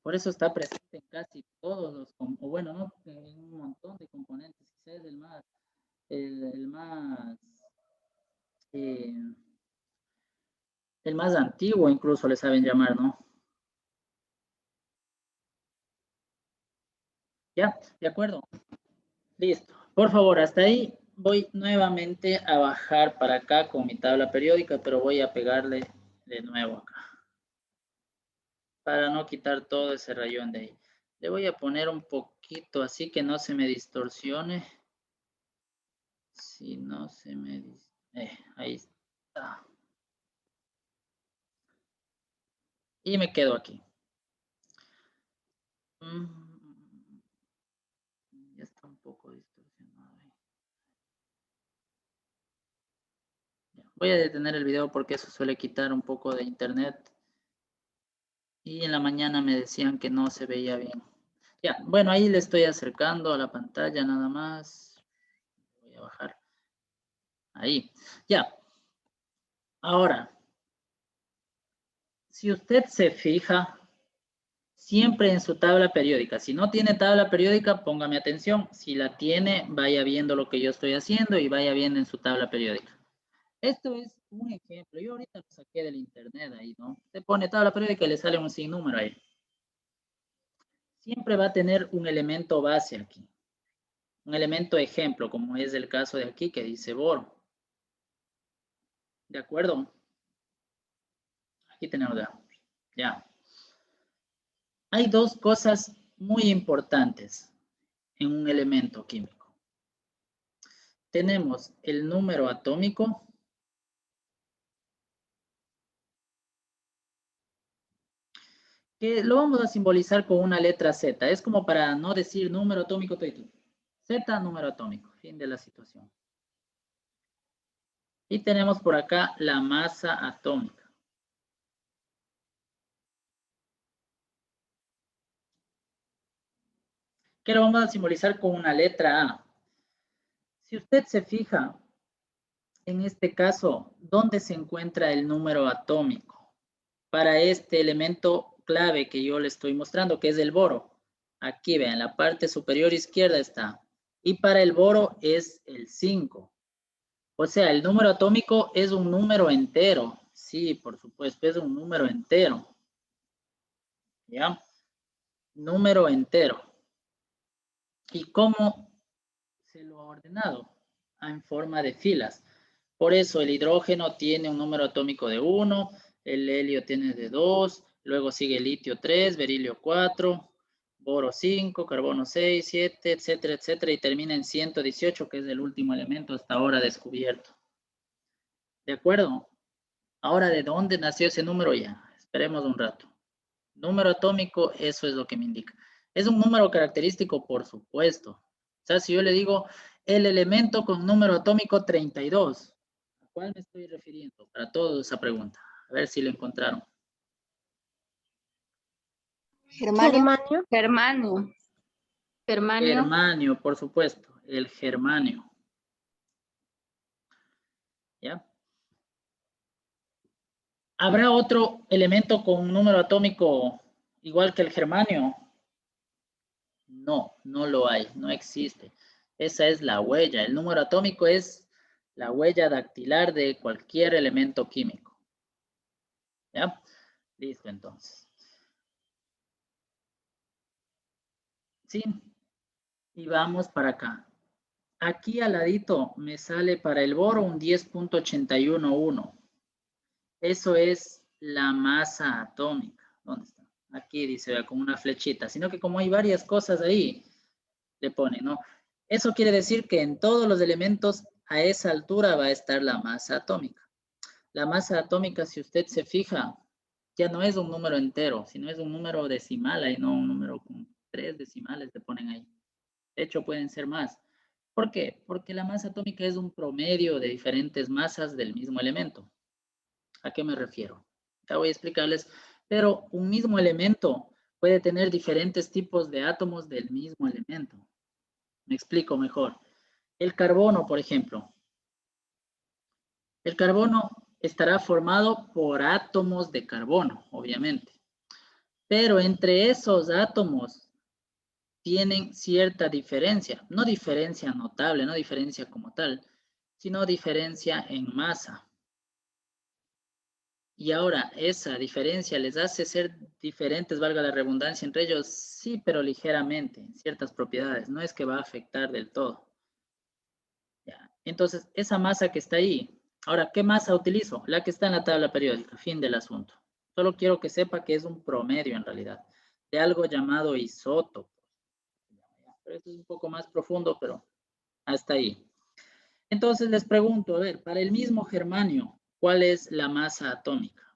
Por eso está presente en casi todos los, o bueno, no, en un montón de componentes. Quizás es eh, el más antiguo incluso le saben llamar, ¿no? ¿Ya? ¿De acuerdo? Listo. Por favor, hasta ahí voy nuevamente a bajar para acá con mi tabla periódica, pero voy a pegarle de nuevo acá. Para no quitar todo ese rayón de ahí. Le voy a poner un poquito así que no se me distorsione. Si no se me... ahí está. Y me quedo aquí. Ya está un poco distorsionado ahí. Voy a detener el video porque eso suele quitar un poco de internet. Y en la mañana me decían que no se veía bien. Ya, bueno, ahí le estoy acercando a la pantalla nada más. Voy a bajar. Ahí. Ya. Ahora, si usted se fija, siempre en su tabla periódica. Si no tiene tabla periódica, póngame atención. Si la tiene, vaya viendo lo que yo estoy haciendo y vaya viendo en su tabla periódica. Esto es un ejemplo. Yo ahorita lo saqué del internet ahí, ¿no? Usted pone tabla periódica y le sale un sinnúmero ahí. Siempre va a tener un elemento base aquí. Un elemento ejemplo, como es el caso de aquí que dice boro. ¿De acuerdo? Aquí tenemos ya. Hay dos cosas muy importantes en un elemento químico. Tenemos el número atómico que lo vamos a simbolizar con una letra Z. Es como para no decir número atómico, Z, número atómico, fin de la situación. Y tenemos por acá la masa atómica. Que lo vamos a simbolizar con una letra A. Si usted se fija, en este caso, ¿dónde se encuentra el número atómico? Para este elemento clave que yo le estoy mostrando, que es el boro. Aquí, vean, en la parte superior izquierda está. Y para el boro es el 5. O sea, el número atómico es un número entero. Sí, por supuesto, es un número entero. ¿Ya? Número entero. ¿Y cómo se lo ha ordenado? En forma de filas. Por eso el hidrógeno tiene un número atómico de 1, el helio tiene de 2, luego sigue el litio 3, berilio 4, boro 5, carbono 6, 7, etcétera, etcétera, y termina en 118, que es el último elemento hasta ahora descubierto. ¿De acuerdo? Ahora, ¿de dónde nació ese número ya? Esperemos un rato. Número atómico, eso es lo que me indica. Es un número característico, por supuesto. O sea, si yo le digo el elemento con número atómico 32, ¿a cuál me estoy refiriendo? Para todos esa pregunta. A ver si lo encontraron. Germanio. Germanio. Germanio. Germanio. Germanio, por supuesto. El germanio. ¿Ya? ¿Habrá otro elemento con un número atómico igual que el germanio? No, no lo hay, no existe. Esa es la huella. El número atómico es la huella dactilar de cualquier elemento químico. ¿Ya? Listo, entonces. Sí. Y vamos para acá. Aquí al ladito me sale para el boro un 10.811. Eso es la masa atómica. ¿Dónde está? Aquí dice, vea, con una flechita. Sino que como hay varias cosas ahí, le pone, ¿no? Eso quiere decir que en todos los elementos a esa altura va a estar la masa atómica. La masa atómica, si usted se fija, ya no es un número entero, sino es un número decimal, ahí no un número con 3 decimales le ponen ahí. De hecho, pueden ser más. ¿Por qué? Porque la masa atómica es un promedio de diferentes masas del mismo elemento. ¿A qué me refiero? Ya voy a explicarles, pero un mismo elemento puede tener diferentes tipos de átomos del mismo elemento. Me explico mejor. El carbono, por ejemplo. El carbono estará formado por átomos de carbono, obviamente. Pero entre esos átomos tienen cierta diferencia. No diferencia notable, no diferencia como tal, sino diferencia en masa. Y ahora, esa diferencia les hace ser diferentes, valga la redundancia, entre ellos, sí, pero ligeramente, en ciertas propiedades. No es que va a afectar del todo. Ya. Entonces, esa masa que está ahí, ahora, ¿qué masa utilizo? La que está en la tabla periódica, fin del asunto. Solo quiero que sepa que es un promedio en realidad, de algo llamado isótopo. Pero esto es un poco más profundo, pero hasta ahí. Entonces les pregunto, a ver, para el mismo germanio, ¿cuál es la masa atómica?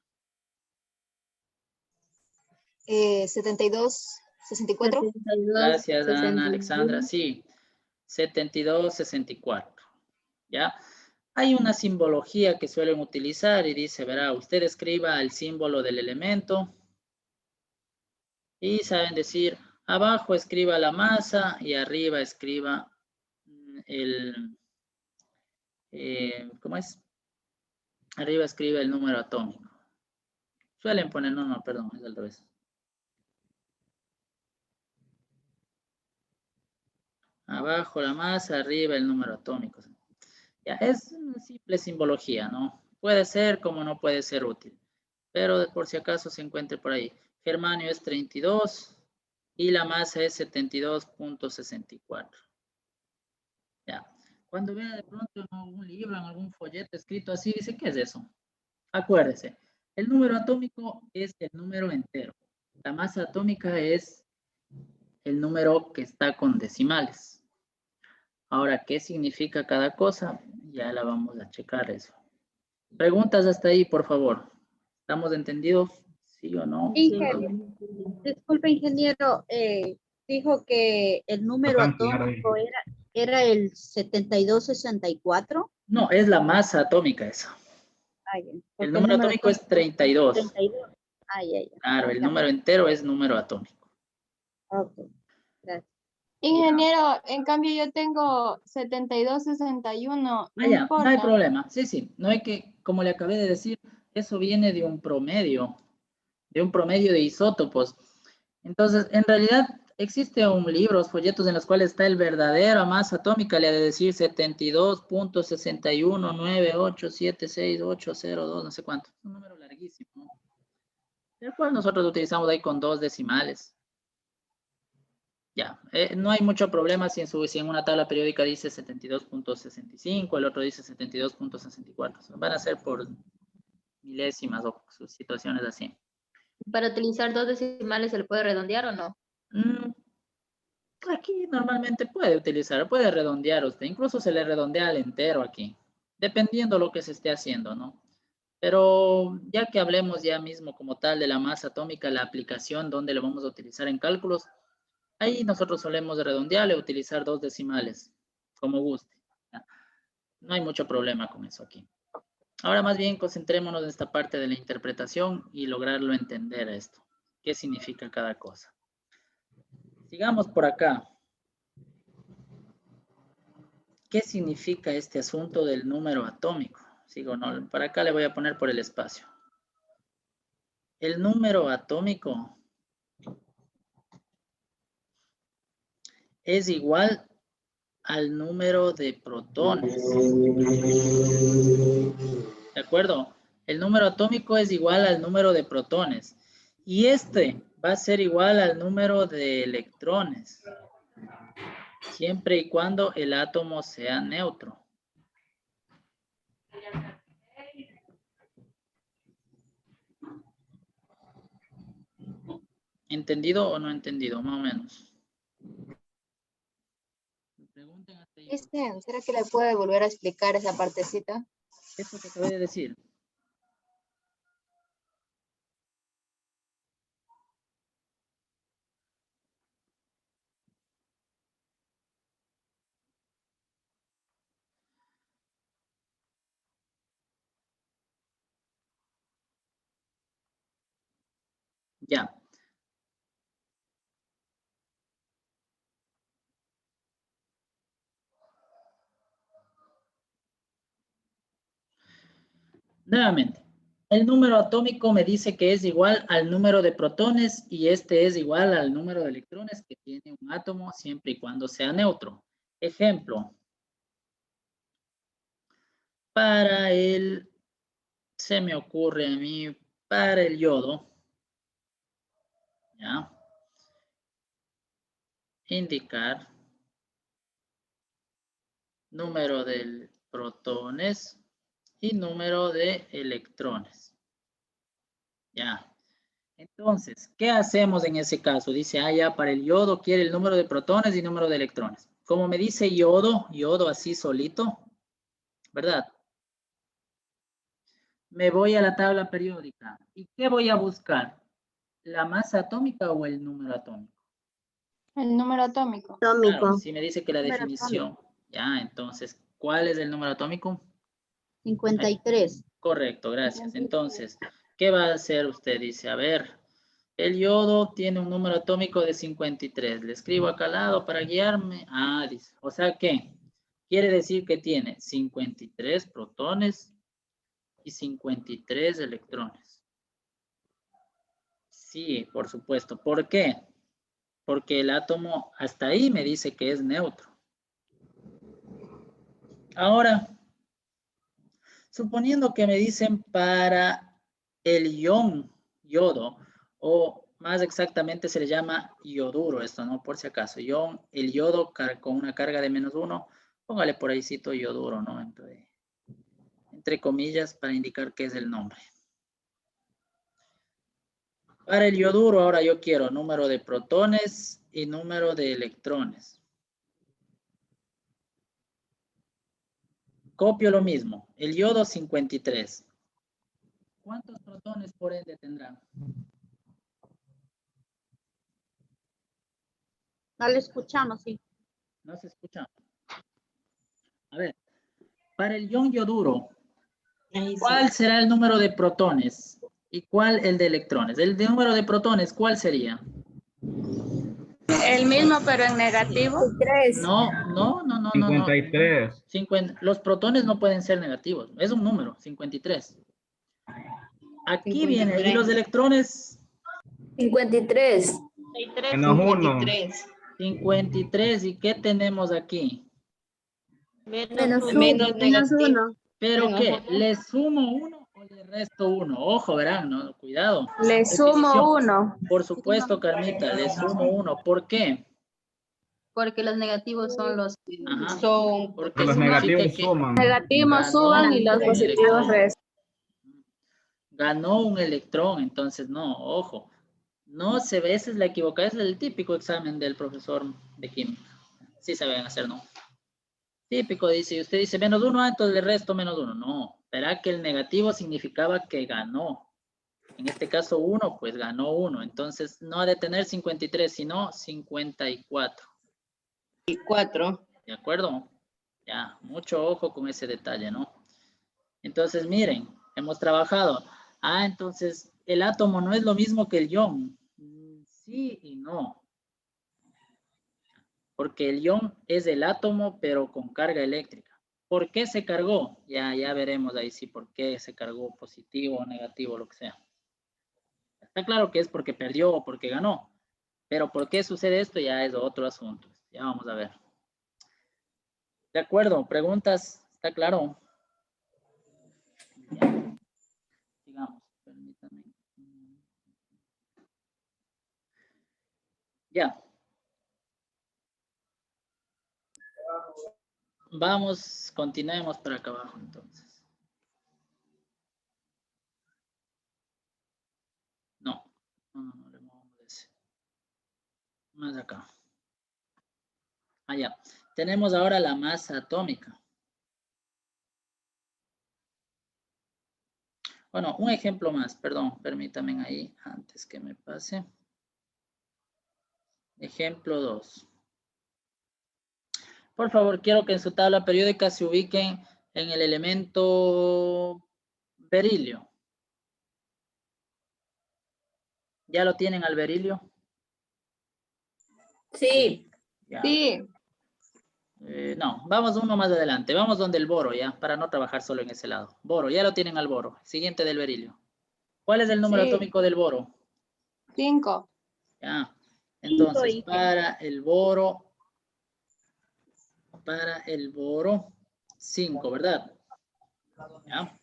72, 64. 72, Gracias, Ana 61. Alexandra. Sí, 72, 64. ¿Ya? Hay una simbología que suelen utilizar y dice, verá, usted escriba el símbolo del elemento y saben decir, abajo escriba la masa y arriba escriba el, ¿cómo es? Arriba escribe el número atómico. Suelen poner, no, perdón, es al revés. Abajo la masa, arriba el número atómico. Ya, es una simple simbología, ¿no? Puede ser como no puede ser útil, pero por si acaso se encuentre por ahí. Germanio es 32 y la masa es 72.64. Ya. Cuando vea de pronto en algún libro, en algún folleto escrito así, dice, ¿qué es eso? Acuérdese, el número atómico es el número entero. La masa atómica es el número que está con decimales. Ahora, ¿qué significa cada cosa? Ya la vamos a checar eso. Preguntas hasta ahí, por favor. ¿Estamos entendidos? ¿Sí o no? Disculpe, ingeniero, dijo que el número atómico era el 7264. No, es la masa atómica esa. Porque El número atómico es 32. 32. Claro, el número entero es número atómico. Ok, gracias. Ingeniero, en cambio yo tengo 7261, no Ah, ya, no hay importa. problema. Sí, sí, no hay que, como le acabé de decir, eso viene de un promedio de isótopos. Entonces, en realidad, existe un libro, folletos en los cuales está el verdadero masa atómica, le ha de decir 72.6198768802, no sé cuánto. Es un número larguísimo, ¿no? El cual nosotros utilizamos ahí con 2 decimales. Ya, no hay mucho problema si en una tabla periódica dice 72.65, el otro dice 72.64. Van a ser por milésimas o situaciones así. Para utilizar 2 decimales, ¿se le puede redondear o no? Aquí normalmente puede redondear usted, incluso se le redondea al entero aquí, dependiendo lo que se esté haciendo, ¿no? Pero ya que hablemos ya mismo como tal de la masa atómica, la aplicación donde lo vamos a utilizar en cálculos, ahí nosotros solemos redondearle, utilizar 2 decimales, como guste. ¿Ya? No hay mucho problema con eso aquí. Ahora más bien concentrémonos en esta parte de la interpretación y lograrlo entender esto. ¿Qué significa cada cosa? Sigamos por acá. ¿Qué significa este asunto del número atómico? Sigo, no, para acá le voy a poner por el espacio. El número atómico es igual al número de protones. ¿De acuerdo? El número atómico es igual al número de protones. Y este va a ser igual al número de electrones. Siempre y cuando el átomo sea neutro. ¿Entendido o no entendido? Más o menos. ¿Será que le puede volver a explicar esa partecita? Eso que acabé de decir. Ya. Nuevamente, el número atómico me dice que es igual al número de protones y este es igual al número de electrones que tiene un átomo siempre y cuando sea neutro. Ejemplo, se me ocurre a mí, para el yodo, ¿ya? Indicar número de protones y número de electrones. Ya. Entonces, ¿qué hacemos en ese caso? Dice, ya para el yodo quiere el número de protones y número de electrones. Como me dice yodo así solito, ¿verdad? Me voy a la tabla periódica. ¿Y qué voy a buscar? ¿La masa atómica o el número atómico? El número atómico. Claro, si me dice que la definición. Ya, entonces, ¿cuál es el número atómico? 53. Correcto, gracias. Entonces, ¿qué va a hacer usted? Dice, a ver, el yodo tiene un número atómico de 53. Le escribo acá al lado para guiarme. Ah, dice, o sea que quiere decir que tiene 53 protones y 53 electrones. Sí, por supuesto. ¿Por qué? Porque el átomo hasta ahí me dice que es neutro. Ahora, suponiendo que me dicen para el ion yodo, o más exactamente se le llama ioduro esto, ¿no? Por si acaso, el yodo con una carga de -1, póngale por ahí cito ioduro, ¿no? Entre comillas para indicar qué es el nombre. Para el ioduro ahora yo quiero número de protones y número de electrones. Copio lo mismo, el yodo 53. ¿Cuántos protones por ende tendrá? No le escuchamos, sí. No se escucha. A ver, para el ion yoduro, ¿cuál será el número de protones? ¿Y cuál el de electrones? El de número de protones, ¿cuál sería? El mismo, pero en negativo. No. 53. 50, los protones no pueden ser negativos. Es un número, 53. Aquí viene, ¿y los electrones? 53. Menos 1. 53. ¿Y qué tenemos aquí? Menos -1. ¿Pero qué? ¿Le sumo 1 o le resto 1? Ojo, verán, ¿no? Cuidado. Le sumo 1. Por supuesto, Carmita, le sumo 1. ¿Por qué? Porque los negativos son los que Ajá. Son Porque Los significa negativos que suman. Negativos ganó suban y los un positivos electrón. restan. Ganó un electrón, entonces no, ojo. No se ve, esa es la equivocada, ese es el típico examen del profesor de química. Sí saben hacer, ¿no? Típico, dice, usted dice -1, entonces le resto -1. No, verá que el negativo significaba que ganó. En este caso 1, pues ganó 1. Entonces no ha de tener 53, sino 54. 4. ¿De acuerdo? Ya, mucho ojo con ese detalle, ¿no? Entonces, miren, hemos trabajado. Entonces, el átomo no es lo mismo que el ion. Sí y no. Porque el ion es el átomo, pero con carga eléctrica. ¿Por qué se cargó? Ya veremos ahí sí por qué se cargó positivo o negativo, lo que sea. Está claro que es porque perdió o porque ganó. Pero ¿por qué sucede esto? Ya es otro asunto. Ya vamos a ver. De acuerdo, preguntas, ¿está claro? Ya. Sigamos, permítanme. Ya. Vamos, continuemos para acá abajo entonces. No, removamos ese. Más acá. Ya. Tenemos ahora la masa atómica. Bueno, un ejemplo más, perdón, permítanme ahí antes que me pase. Ejemplo 2. Por favor, quiero que en su tabla periódica se ubiquen en el elemento berilio. ¿Ya lo tienen al berilio? Sí. Ya. Sí. No, vamos uno más adelante. Vamos donde el boro, ya, para no trabajar solo en ese lado. Boro, ya lo tienen al boro. Siguiente del berilio. ¿Cuál es el número Sí. atómico del boro? 5. Ya. Entonces, Cinco, para el boro, 5, ¿verdad? ¿Ya?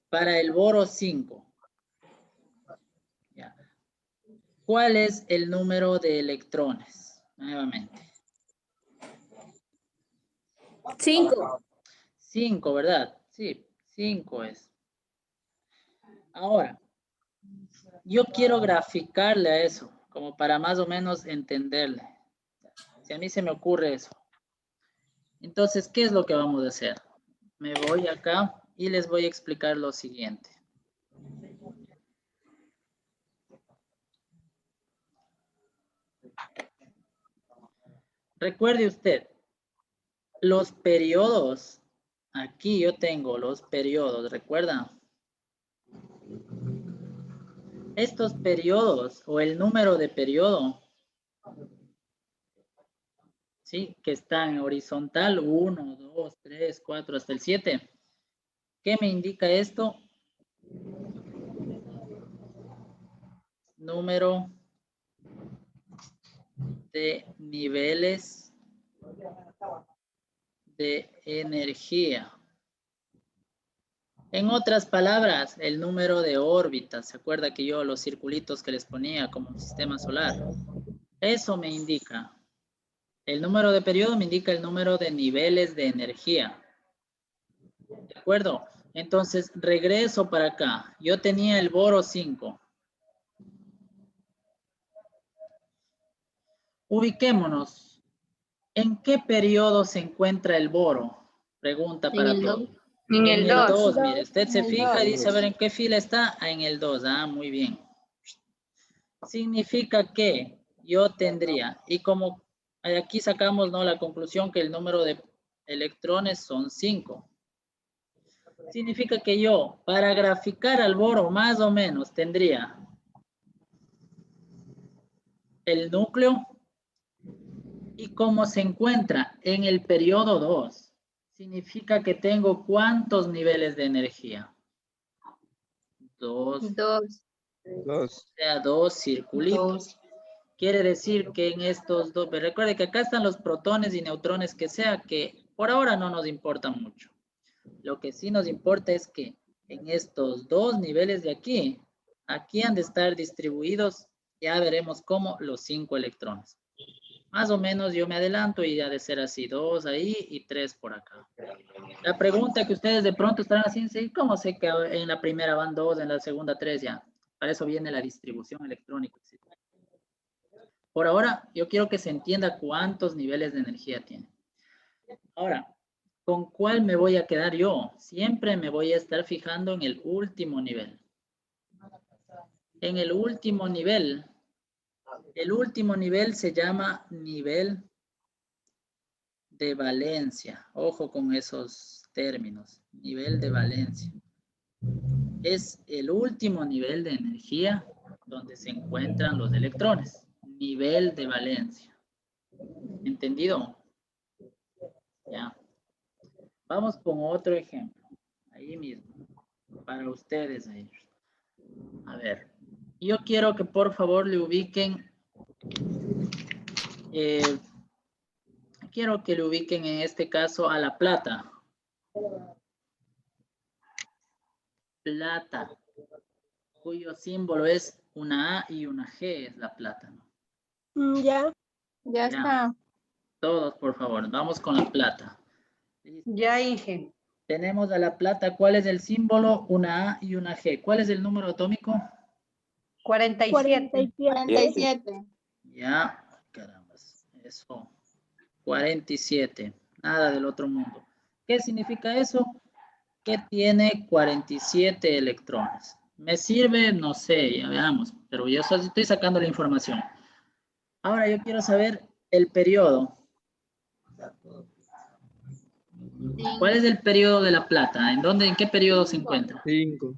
Para el boro 5. ¿Ya? ¿Cuál es el número de electrones? Nuevamente. 5. 5, ¿verdad? Sí, 5 es. Ahora, yo quiero graficarle a eso, como para más o menos entenderle. Si a mí se me ocurre eso. Entonces, ¿qué es lo que vamos a hacer? Me voy acá y les voy a explicar lo siguiente. Recuerde usted, los periodos, aquí yo tengo los periodos, ¿recuerda? Estos periodos o el número de periodo, ¿sí? Que están en horizontal, 1, 2, 3, 4, hasta el 7. ¿Qué me indica esto? Número de niveles de energía. En otras palabras, el número de órbitas. ¿Se acuerda que yo los circulitos que les ponía como un sistema solar? Eso me indica. El número de periodo me indica el número de niveles de energía. ¿De acuerdo? Entonces, regreso para acá. Yo tenía el boro 5. Ubiquémonos. ¿En qué periodo se encuentra el boro? Pregunta En para el todos. En el 2. Mire, usted se En el fija y 2. dice, a ver, ¿en qué fila está? En el 2. Muy bien. Significa que yo tendría, y como aquí sacamos, ¿no?, la conclusión que el número de electrones son 5. Significa que yo, para graficar al boro, más o menos, tendría el núcleo, y como se encuentra en el periodo 2, significa que tengo ¿cuántos niveles de energía? 2. 2. 2. O sea, 2 circulitos. Quiere decir que en estos dos, recuerde que acá están los protones y neutrones, que sea que por ahora no nos importan mucho. Lo que sí nos importa es que en estos dos niveles de aquí, aquí han de estar distribuidos, ya veremos cómo, los 5 electrones. Más o menos yo me adelanto y ha de ser así, 2 ahí y 3 por acá. La pregunta que ustedes de pronto estarán haciendo es, ¿cómo sé que en la primera van 2, en la segunda 3 ya? Para eso viene la distribución electrónica. Por ahora, yo quiero que se entienda cuántos niveles de energía tiene. Ahora, ¿con cuál me voy a quedar yo? Siempre me voy a estar fijando en el último nivel. En el último nivel se llama nivel de valencia. Ojo con esos términos. Nivel de valencia. Es el último nivel de energía donde se encuentran los electrones. Nivel de valencia. ¿Entendido? Ya. Vamos con otro ejemplo. Ahí mismo. Para ustedes. A ver. Yo quiero que por favor le ubiquen. Quiero que le ubiquen en este caso a la plata. Plata. Cuyo símbolo es una A y una G, es la plata, ¿no? Ya Ya. está. Todos, por favor, vamos con la plata. Ya, Inge. Tenemos a la plata, ¿cuál es el símbolo? Una A y una G. ¿Cuál es el número atómico? 47. 47. Ya, caramba, eso. 47, nada del otro mundo. ¿Qué significa eso? Que tiene 47 electrones. ¿Me sirve? No sé, ya veamos, pero yo solo estoy sacando la información. Ahora yo quiero saber el periodo. ¿Cuál es el periodo de la plata? ¿En qué periodo se encuentra? 5.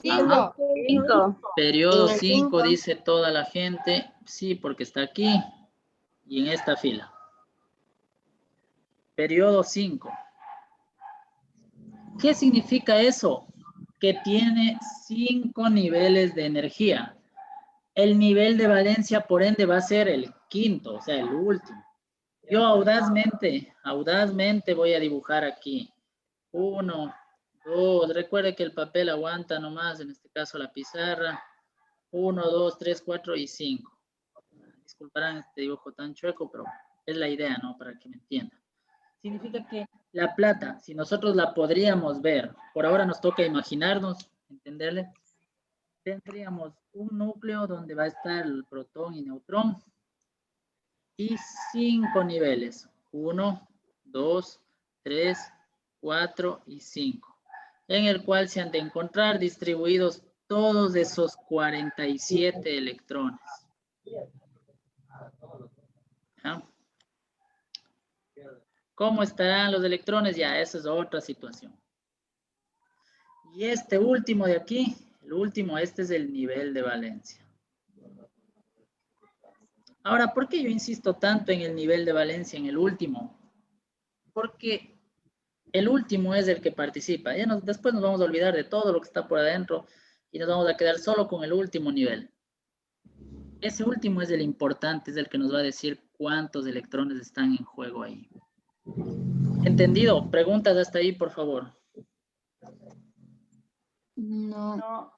5. 5. Periodo En el 5, cinco. dice toda la gente. Sí, porque está aquí y en esta fila. Periodo 5. ¿Qué significa eso? Que tiene 5 niveles de energía. El nivel de valencia, por ende, va a ser el quinto, o sea, el último. Yo audazmente voy a dibujar aquí. 1, 2, recuerde que el papel aguanta nomás, en este caso la pizarra. 1, 2, 3, 4 y 5. Disculparán este dibujo tan chueco, pero es la idea, ¿no? Para que me entiendan. Significa que la plata, si nosotros la podríamos ver, por ahora nos toca imaginarnos, entenderle, tendríamos un núcleo donde va a estar el protón y neutrón y 5 niveles. 1, 2, 3, 4 y 5. En el cual se han de encontrar distribuidos todos esos 47 electrones. ¿Ya? ¿Cómo estarán los electrones? Ya, esa es otra situación. Y este último de aquí, el último, este es el nivel de valencia. Ahora, ¿por qué yo insisto tanto en el nivel de valencia, en el último? Porque el último es el que participa. Ya después nos vamos a olvidar de todo lo que está por adentro y nos vamos a quedar solo con el último nivel. Ese último es el importante, es el que nos va a decir cuántos electrones están en juego ahí. ¿Entendido? Preguntas hasta ahí, por favor. No. No.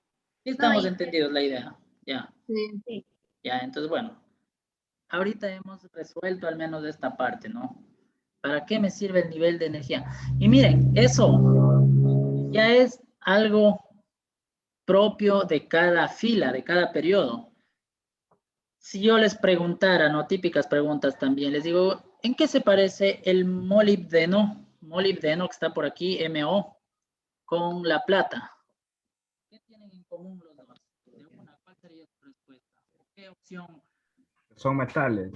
Sí estamos No, entendidos la idea. Ya. Sí. Ya, entonces, bueno. Ahorita hemos resuelto al menos esta parte, ¿no? ¿Para qué me sirve el nivel de energía? Y miren, eso ya es algo propio de cada fila, de cada periodo. Si yo les preguntara, ¿no? Típicas preguntas también, les digo, ¿en qué se parece el molibdeno? Molibdeno que está por aquí, MO, con la plata. ¿Qué tienen en común los dos? De una, ¿cuál sería su respuesta? ¿Qué opción Son metales.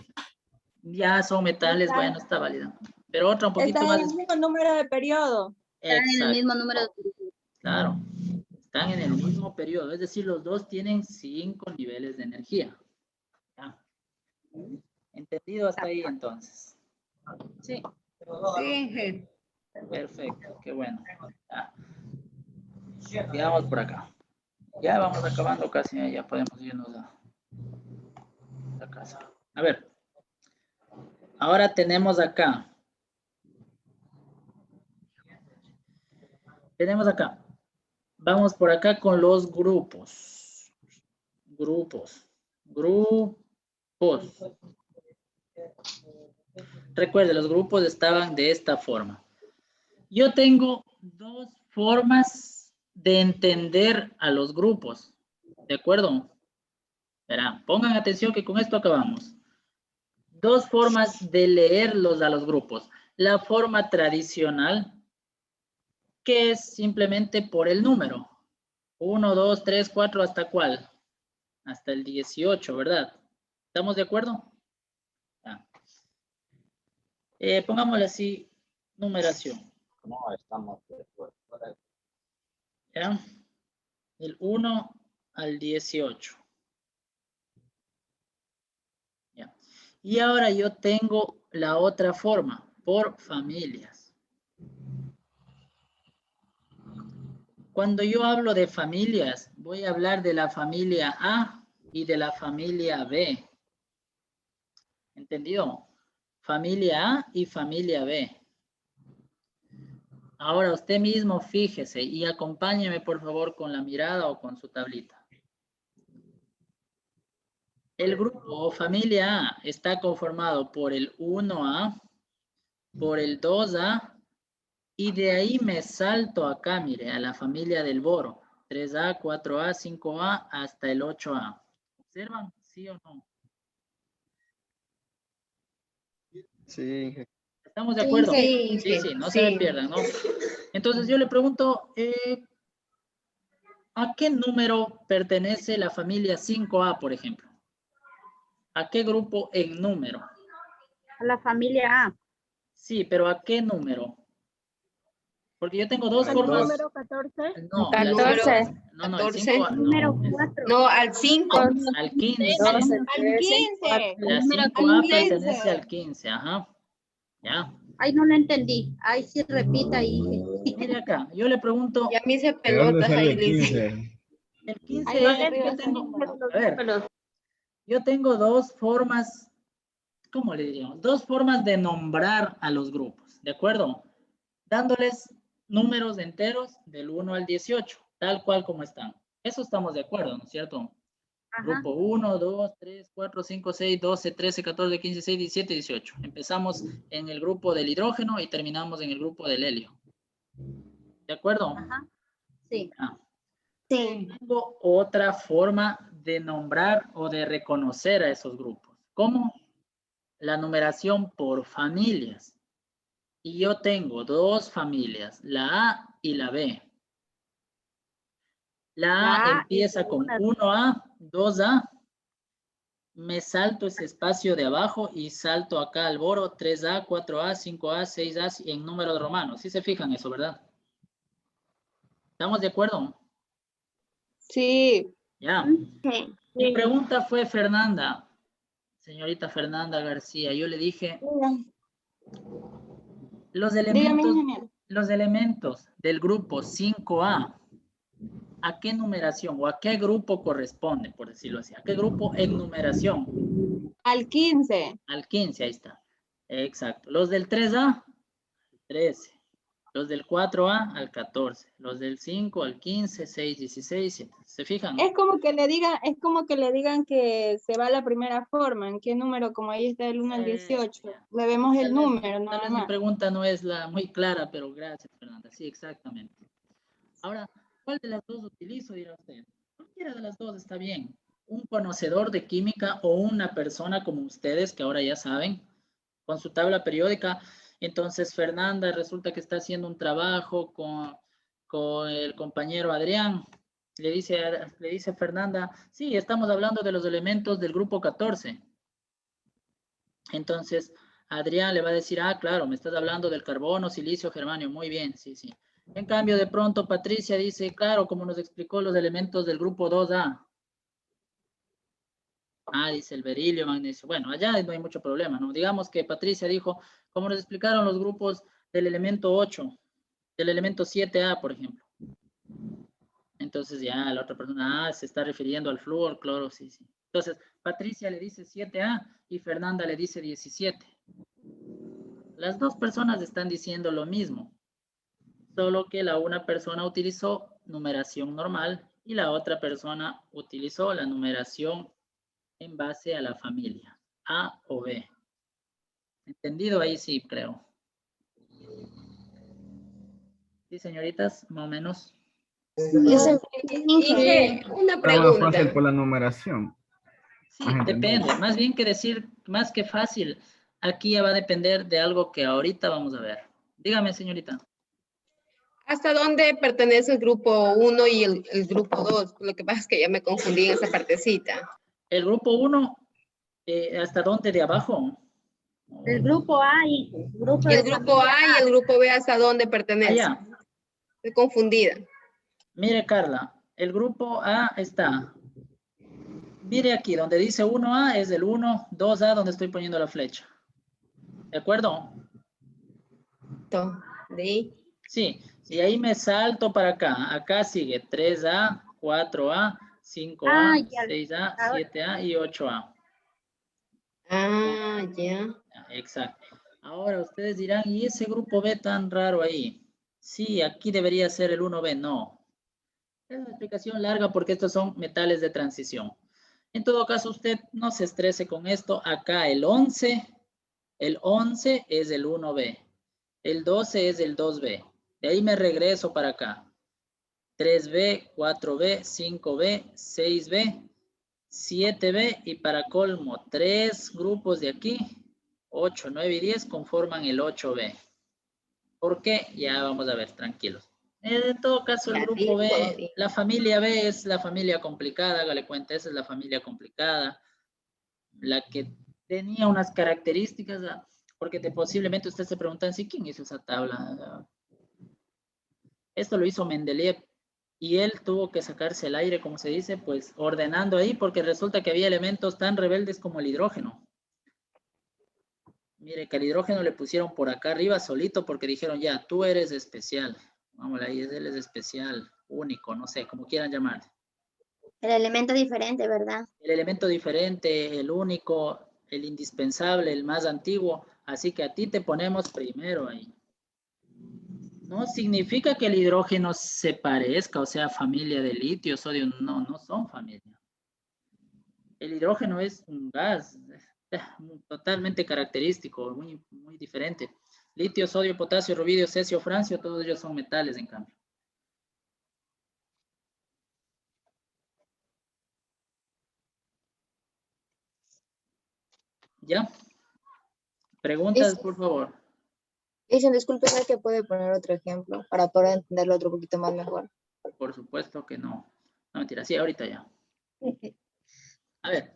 Ya son metales, bueno, está válido. Pero otra un poquito Están más. en el mismo número de periodo. Están en el Exacto, mismo número de... claro. Están en el mismo periodo, es decir, los dos tienen 5 niveles de energía. ¿Ya? ¿Entendido hasta ahí entonces? Sí. Sí. Perfecto, qué bueno. Ya. Sigamos por acá. Ya vamos acabando casi, ya podemos irnos a la casa. A ver. Ahora tenemos acá. Vamos por acá con los grupos. Grupos. Recuerde, los grupos estaban de esta forma. Yo tengo dos formas de entender a los grupos. ¿De acuerdo? Verán, pongan atención que con esto acabamos. Dos formas de leerlos a los grupos. La forma tradicional, que es simplemente por el número. 1, 2, 3, 4, ¿hasta cuál? Hasta el 18, ¿verdad? ¿Estamos de acuerdo? Ya. Pongámosle así, numeración. No, estamos de acuerdo. ¿Ya? Del 1 al 18. ¿Ya? Y ahora yo tengo la otra forma, por familias. Cuando yo hablo de familias, voy a hablar de la familia A y de la familia B. ¿Entendido? Familia A y familia B. Ahora usted mismo fíjese y acompáñeme por favor con la mirada o con su tablita. El grupo o familia A está conformado por el 1A, por el 2A, y de ahí me salto acá, mire, a la familia del boro. 3A, 4A, 5A, hasta el 8A. ¿Observan? ¿Sí o no? Sí. ¿Estamos de acuerdo? Sí, Sí, no se me pierdan, ¿no? Entonces yo le pregunto, ¿a qué número pertenece la familia 5A, por ejemplo? ¿A qué grupo en número? A la familia A. Sí, pero ¿a qué número? Porque yo tengo dos Al formas. dos. Número 14. No, 14. no, el 5, 14. Número 4. No, al 5. al 15. 12, Al 13, 15. La Número 5A 15. pertenece al 15, ajá. Ya. Ay, no lo entendí. Ay, sí, repita ahí. Mire acá, yo le pregunto, Ya me hice ¿De dónde pelotas sale ahí, el dice. 15? el 15, Ahí arriba yo tengo, está. a ver, yo tengo dos formas, ¿cómo le diríamos? Dos formas de nombrar a los grupos, ¿de acuerdo? Dándoles números enteros del 1 al 18, tal cual como están. Eso estamos de acuerdo, ¿no es cierto? Ajá. Grupo 1, 2, 3, 4, 5, 6, 12, 13, 14, 15, 16, 17, 18. Empezamos en el grupo del hidrógeno y terminamos en el grupo del helio. ¿De acuerdo? Ajá. Sí. Sí. Tengo otra forma de nombrar o de reconocer a esos grupos. ¿Cómo? La numeración por familias. Y yo tengo dos familias, la A y la B. La A empieza con 1A, 2A. Me salto ese espacio de abajo y salto acá al boro 3A, 4A, 5A, 6A en números romanos. ¿Sí se fijan eso, verdad? ¿Estamos de acuerdo? Sí. Ya. Sí. Mi pregunta fue Fernanda, señorita Fernanda García. Yo le dije, Dígame, ingeniero. los elementos del grupo 5A, ¿a qué numeración o a qué grupo corresponde, por decirlo así? ¿A qué grupo en numeración? Al 15. Al 15, ahí está. Exacto. Los del 3A, 13. Los del 4A al 14. Los del 5 al 15, 6, 16, 7. ¿Se fijan? Es como que le digan que se va a la primera forma, en qué número, como ahí está el 1 al 18. Le vemos el número, Tal nada vez mi más. pregunta no es la muy clara, pero gracias, Fernanda. Sí, exactamente. Ahora, ¿cuál de las dos utilizo, dirá usted? Cualquiera de las dos está bien. Un conocedor de química o una persona como ustedes, que ahora ya saben, con su tabla periódica. Entonces, Fernanda resulta que está haciendo un trabajo con el compañero Adrián. Le dice Fernanda, sí, estamos hablando de los elementos del grupo 14. Entonces, Adrián le va a decir, ah, claro, me estás hablando del carbono, silicio, germanio. Muy bien, sí, sí. En cambio, de pronto, Patricia dice, claro, como nos explicó los elementos del grupo 2A. Ah, dice el berilio, magnesio. Bueno, allá no hay mucho problema, ¿no? Digamos que Patricia dijo, como nos explicaron los grupos del elemento 8, del elemento 7A, por ejemplo. Entonces ya la otra persona, se está refiriendo al flúor, cloro, sí, sí. Entonces, Patricia le dice 7A y Fernanda le dice 17. Las dos personas están diciendo lo mismo, solo que la una persona utilizó numeración normal y la otra persona utilizó la numeración en base a la familia, A o B. ¿Entendido? Ahí sí, creo. ¿Sí, señoritas? Más o menos. Inge, una Está más fácil pregunta. por la numeración. Sí, Más entendible. depende. Más bien que decir, más que fácil, aquí ya va a depender de algo que ahorita vamos a ver. Dígame, señorita. ¿Hasta dónde pertenece el grupo 1 y el grupo 2? Lo que pasa es que ya me confundí en esa partecita. El grupo 1, ¿hasta dónde de abajo? El grupo A y el grupo El de grupo A y el grupo B, ¿hasta dónde pertenece? Allá. Estoy confundida. Mire, Carla, el grupo A está. Mire aquí, donde dice 1A es el 1, 2A, donde estoy poniendo la flecha. ¿De acuerdo? ¿Sí? Sí, y ahí me salto para acá. Acá sigue 3A, 4A, 5A, 6A, 7A y 8A. Ah, ya. Exacto. Ahora ustedes dirán, ¿y ese grupo B tan raro ahí? Sí, aquí debería ser el 1B. No. Es una explicación larga porque estos son metales de transición. En todo caso, usted no se estrese con esto. Acá el 11 es el 1B. El 12 es el 2B. De ahí me regreso para acá. 3B, 4B, 5B, 6B, 7B y para colmo, 3 grupos de aquí, 8, 9 y 10 conforman el 8B. ¿Por qué? Ya vamos a ver, tranquilos. En todo caso, el grupo B, la familia B es la familia complicada, hágale cuenta, esa es la familia complicada, la que tenía unas características, porque posiblemente usted se pregunta, ¿sí, quién hizo esa tabla? Esto lo hizo Mendeleev y él tuvo que sacarse el aire, como se dice, pues ordenando ahí, porque resulta que había elementos tan rebeldes como el hidrógeno. Mire, que al hidrógeno le pusieron por acá arriba solito porque dijeron, ya, tú eres especial. Vamos, ahí él es especial, único, no sé, como quieran llamar. El elemento diferente, ¿verdad? El elemento diferente, el único, el indispensable, el más antiguo. Así que a ti te ponemos primero ahí. No significa que el hidrógeno se parezca, o sea, familia de litio, sodio, no, no son familia. El hidrógeno es un gas totalmente característico, muy, muy diferente. Litio, sodio, potasio, rubidio, cesio, francio, todos ellos son metales en cambio. ¿Ya? Preguntas, por favor. Dicen, disculpe, ¿sabe que puede poner otro ejemplo para poder entenderlo otro poquito más mejor? Por supuesto que no. No, mentira, sí, ahorita ya. A ver.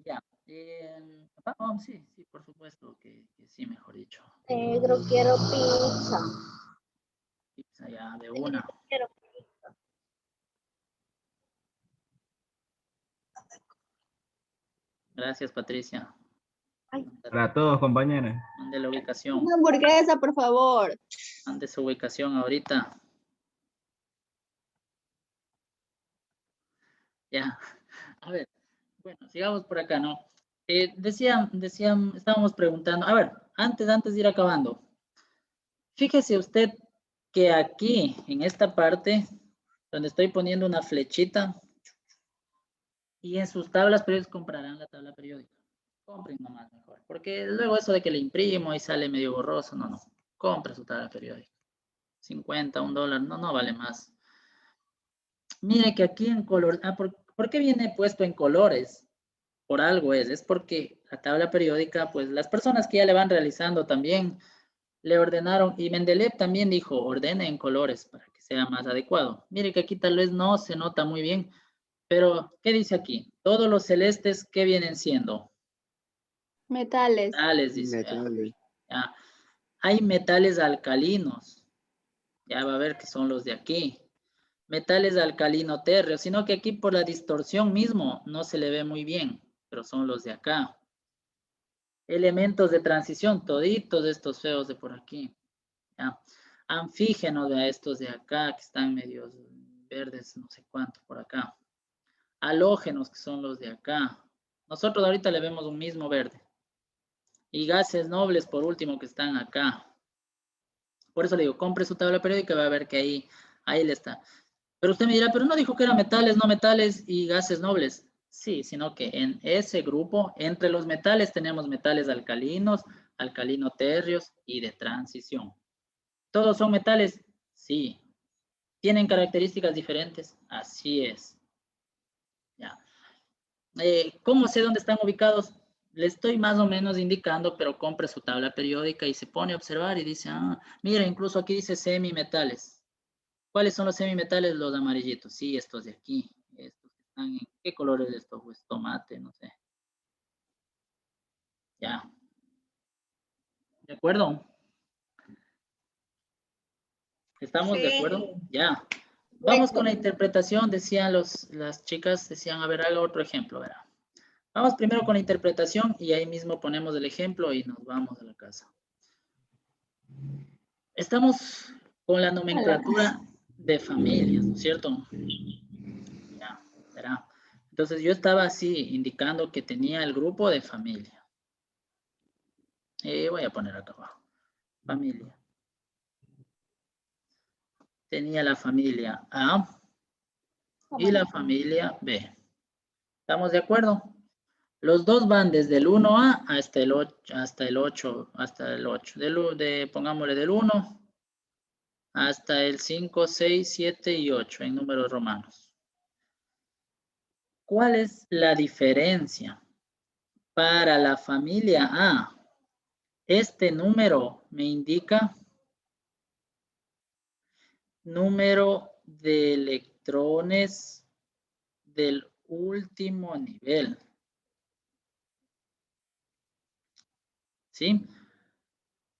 Ya. Sí, sí, por supuesto que sí, mejor dicho. negro, quiero pizza. Pizza ya de una. Quiero pizza. Gracias, Patricia. Para todos, compañeros. Mande la ubicación. Una hamburguesa, por favor. Mande su ubicación ahorita. Ya. A ver. Bueno, sigamos por acá, ¿no? Estábamos preguntando. A ver, antes de ir acabando. Fíjese usted que aquí, en esta parte, donde estoy poniendo una flechita, y en sus tablas periódicas comprarán la tabla periódica. Compren nomás mejor, porque luego eso de que le imprimo y sale medio borroso, no. Compre su tabla periódica. 50, $1, no vale más. Mire que aquí en color, ¿por qué viene puesto en colores? Por algo es porque la tabla periódica, pues las personas que ya le van realizando también le ordenaron, y Mendeleev también dijo, ordene en colores para que sea más adecuado. Mire que aquí tal vez no se nota muy bien, pero ¿qué dice aquí? Todos los celestes, ¿qué vienen siendo? Metales. Metales, dice. Metales. Ya. Hay metales alcalinos. Ya va a ver que son los de aquí. Metales alcalino térreo, sino que aquí por la distorsión mismo no se le ve muy bien, pero son los de acá. Elementos de transición, toditos estos feos de por aquí. ¿Ya? Anfígenos de estos de acá, que están medios verdes, no sé cuánto por acá. Halógenos, que son los de acá. Nosotros ahorita le vemos un mismo verde. Y gases nobles, por último, que están acá. Por eso le digo, compre su tabla periódica y va a ver que ahí le está. Pero usted me dirá, pero no dijo que eran metales, no metales y gases nobles. Sí, sino que en ese grupo, entre los metales, tenemos metales alcalinos, alcalino térreos y de transición. ¿Todos son metales? Sí. ¿Tienen características diferentes? Así es. Ya. ¿Cómo sé dónde están ubicados? Le estoy más o menos indicando, pero compre su tabla periódica y se pone a observar y dice, ah, mira, incluso aquí dice semimetales. ¿Cuáles son los semimetales? Los amarillitos. Sí, estos de aquí. Estos que están en... ¿Qué color es esto? Pues tomate, no sé. Ya. ¿De acuerdo? ¿Estamos de acuerdo? Ya. Vamos con la interpretación, decían las chicas, decían, a ver, haga otro ejemplo, verá. Vamos primero con la interpretación y ahí mismo ponemos el ejemplo y nos vamos a la casa. Estamos con la nomenclatura de familias, ¿no es cierto? Ya, verá. Entonces yo estaba así, indicando que tenía el grupo de familia. Voy a poner acá abajo. Familia. Tenía la familia A y la familia B. ¿Estamos de acuerdo? Los dos van desde el 1A hasta el 8, pongámosle del 1 hasta el 5, 6, 7 y 8 en números romanos. ¿Cuál es la diferencia? Para la familia A, este número me indica número de electrones del último nivel. ¿Sí?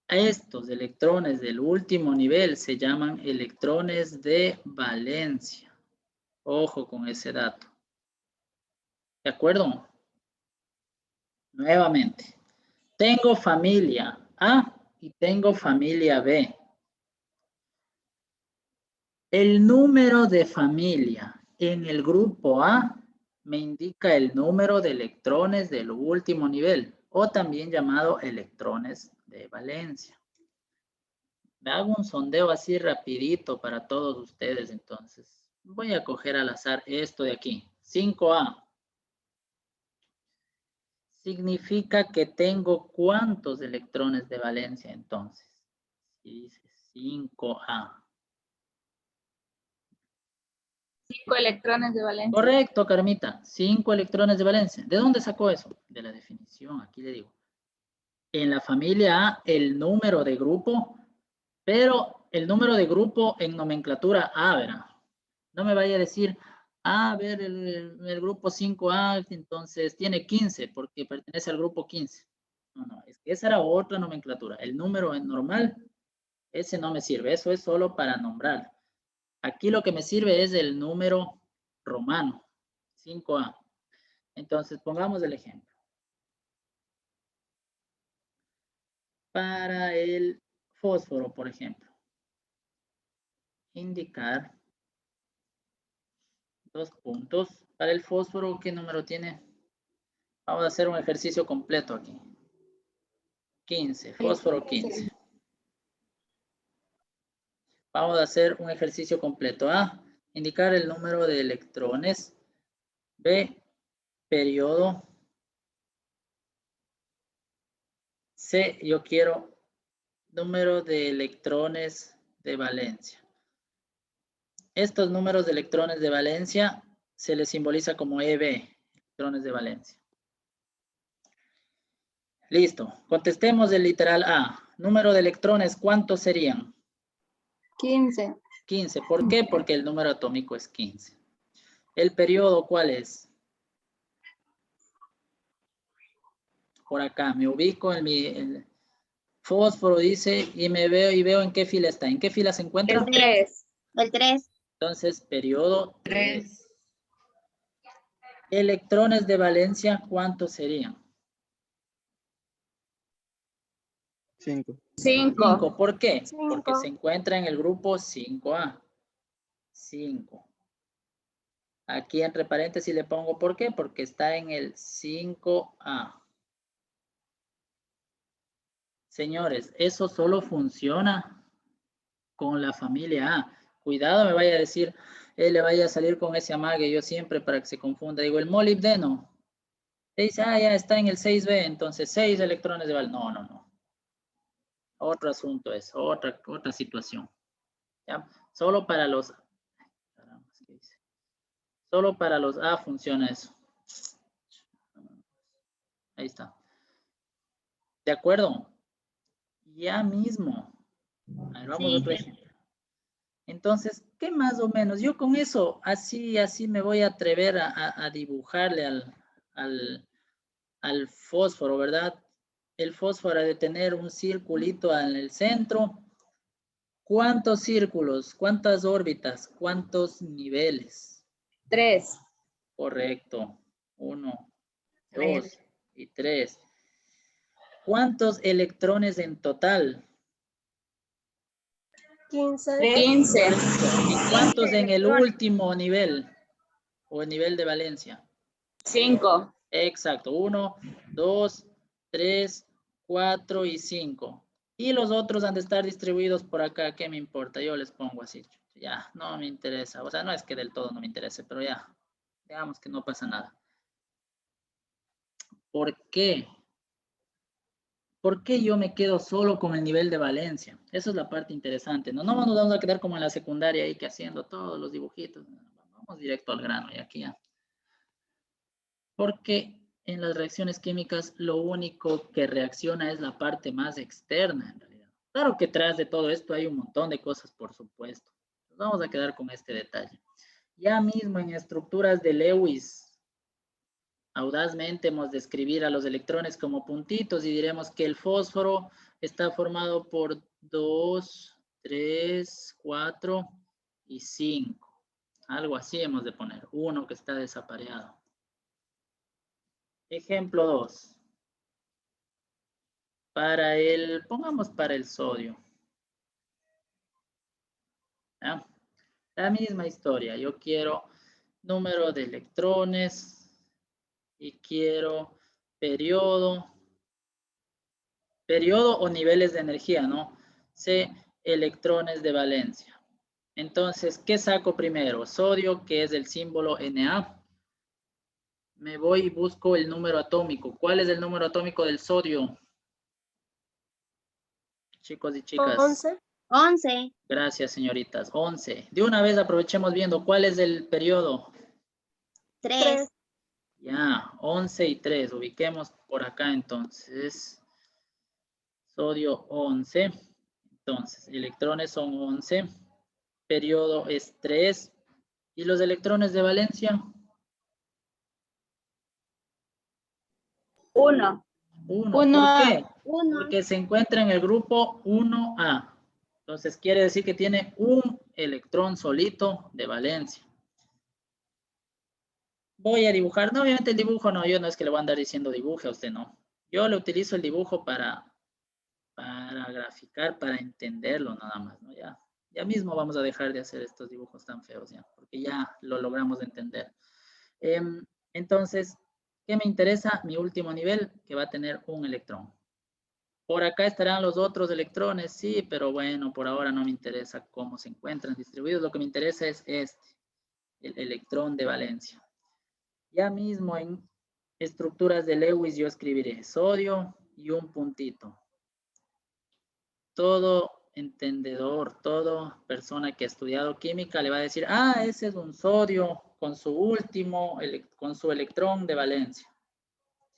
A estos electrones del último nivel se llaman electrones de valencia. Ojo con ese dato. ¿De acuerdo? Nuevamente. Tengo familia A y tengo familia B. El número de familia en el grupo A me indica el número de electrones del último nivel, o también llamado electrones de valencia. Me hago un sondeo así rapidito para todos ustedes, entonces. Voy a coger al azar esto de aquí, 5A. Significa que tengo ¿cuántos electrones de valencia entonces? Si dice 5A. 5 electrones de valencia. Correcto, Carmita. 5 electrones de valencia. ¿De dónde sacó eso? De la definición, aquí le digo. En la familia A, el número de grupo, pero el número de grupo en nomenclatura A, ¿verdad? No me vaya a decir, a ver, el grupo 5A, entonces tiene 15, porque pertenece al grupo 15. No, no, es que esa era otra nomenclatura. El número normal, ese no me sirve. Eso es solo para nombrar. Aquí lo que me sirve es el número romano, 5A. Entonces, pongamos el ejemplo. Para el fósforo, por ejemplo. Indicar 2 puntos. Para el fósforo, ¿qué número tiene? Vamos a hacer un ejercicio completo aquí. 15, fósforo 15. Vamos a hacer un ejercicio completo. A, indicar el número de electrones. B, periodo. C, yo quiero número de electrones de valencia. Estos números de electrones de valencia se les simboliza como EB, electrones de valencia. Listo. Contestemos el literal A. Número de electrones, ¿cuántos serían? 15. 15. ¿Por qué? Porque el número atómico es 15. ¿El periodo cuál es? por acá, me ubico en el fósforo, dice, y veo en qué fila está. ¿En qué fila se encuentra? El 3. El 3. Entonces, periodo 3. Electrones de valencia, ¿cuántos serían? 5. 5. ¿Por qué? 5. Porque se encuentra en el grupo 5A. 5. Aquí entre paréntesis le pongo ¿por qué? Porque está en el 5A. Señores, eso solo funciona con la familia A. Cuidado, me vaya a decir, él le vaya a salir con ese amague, yo siempre para que se confunda. Digo, el molibdeno. Dice, ya está en el 6B, entonces 6 electrones de valor. No, no, no. Otro asunto es, otra situación. ¿Ya? Solo para los... ¿qué dice? Solo para los A funciona eso. Ahí está. ¿De acuerdo? Ya mismo. A ver, vamos a otro ejemplo. Entonces, ¿qué más o menos? Yo con eso, así me voy a atrever a dibujarle al fósforo, ¿verdad? El fósforo ha de tener un circulito en el centro. ¿Cuántos círculos? ¿Cuántas órbitas? ¿Cuántos niveles? 3. Correcto. 1, 2 Tres. y 3. ¿Cuántos electrones en total? 15. 15. ¿Y cuántos en el último nivel? O el nivel de valencia. 5. Exacto. 1, 2, 3, 4 y 5. Y los otros han de estar distribuidos por acá. ¿Qué me importa? Yo les pongo así. Ya, no me interesa. O sea, no es que del todo no me interese, pero ya. Digamos que no pasa nada. ¿Por qué? ¿Por qué yo me quedo solo con el nivel de valencia? Esa es la parte interesante. No nos vamos a quedar como en la secundaria ahí que haciendo todos los dibujitos. Vamos directo al grano y aquí ya. Porque en las reacciones químicas lo único que reacciona es la parte más externa en realidad. Claro que tras de todo esto hay un montón de cosas, por supuesto. Nos vamos a quedar con este detalle. Ya mismo en estructuras de Lewis, audazmente hemos de escribir a los electrones como puntitos y diremos que el fósforo está formado por 2, 3, 4 y 5. Algo así hemos de poner. Uno que está desapareado. Ejemplo 2. Pongamos para el sodio. ¿Ya? La misma historia. Yo quiero número de electrones y quiero periodo o niveles de energía, ¿no? C, electrones de valencia. Entonces, ¿qué saco primero? Sodio, que es el símbolo Na. Me voy y busco el número atómico. ¿Cuál es el número atómico del sodio? Chicos y chicas. 11. 11. Gracias, señoritas. 11. De una vez aprovechemos viendo cuál es el periodo. 3. Ya, 11 y 3. Ubiquemos por acá entonces. Sodio 11. Entonces, electrones son 11. Periodo es 3. ¿Y los electrones de valencia? 1. 1. ¿Por 1A. qué? 1. Porque se encuentra en el grupo 1A. Entonces, quiere decir que tiene un electrón solito de valencia. Voy a dibujar. No, obviamente el dibujo no. Yo no es que le voy a andar diciendo dibuje a usted, no. Yo le utilizo el dibujo para graficar, para entenderlo nada más, ¿no? Ya mismo vamos a dejar de hacer estos dibujos tan feos, ya, porque ya lo logramos entender. Entonces, ¿qué me interesa? Mi último nivel, que va a tener un electrón. Por acá estarán los otros electrones, sí, pero bueno, por ahora no me interesa cómo se encuentran distribuidos. Lo que me interesa es este, el electrón de valencia. Ya mismo en estructuras de Lewis yo escribiré sodio y un puntito. Todo entendedor, toda persona que ha estudiado química le va a decir, ah, ese es un sodio con su con su electrón de valencia.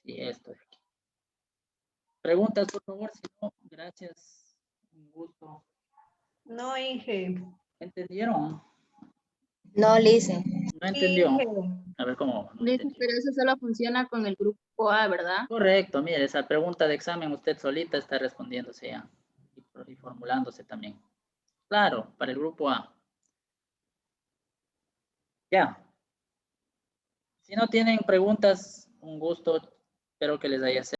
Sí, esto de aquí. Preguntas, por favor, si no, gracias. Un gusto. No, Inge. ¿Entendieron? No, Lice. ¿No entendió? A ver cómo. No Dice, entendió. pero eso solo funciona con el grupo A, ¿verdad? Correcto, mire, esa pregunta de examen usted solita está respondiéndose ya y formulándose también. Claro, para el grupo A. Ya. Si no tienen preguntas, un gusto. Espero que les haya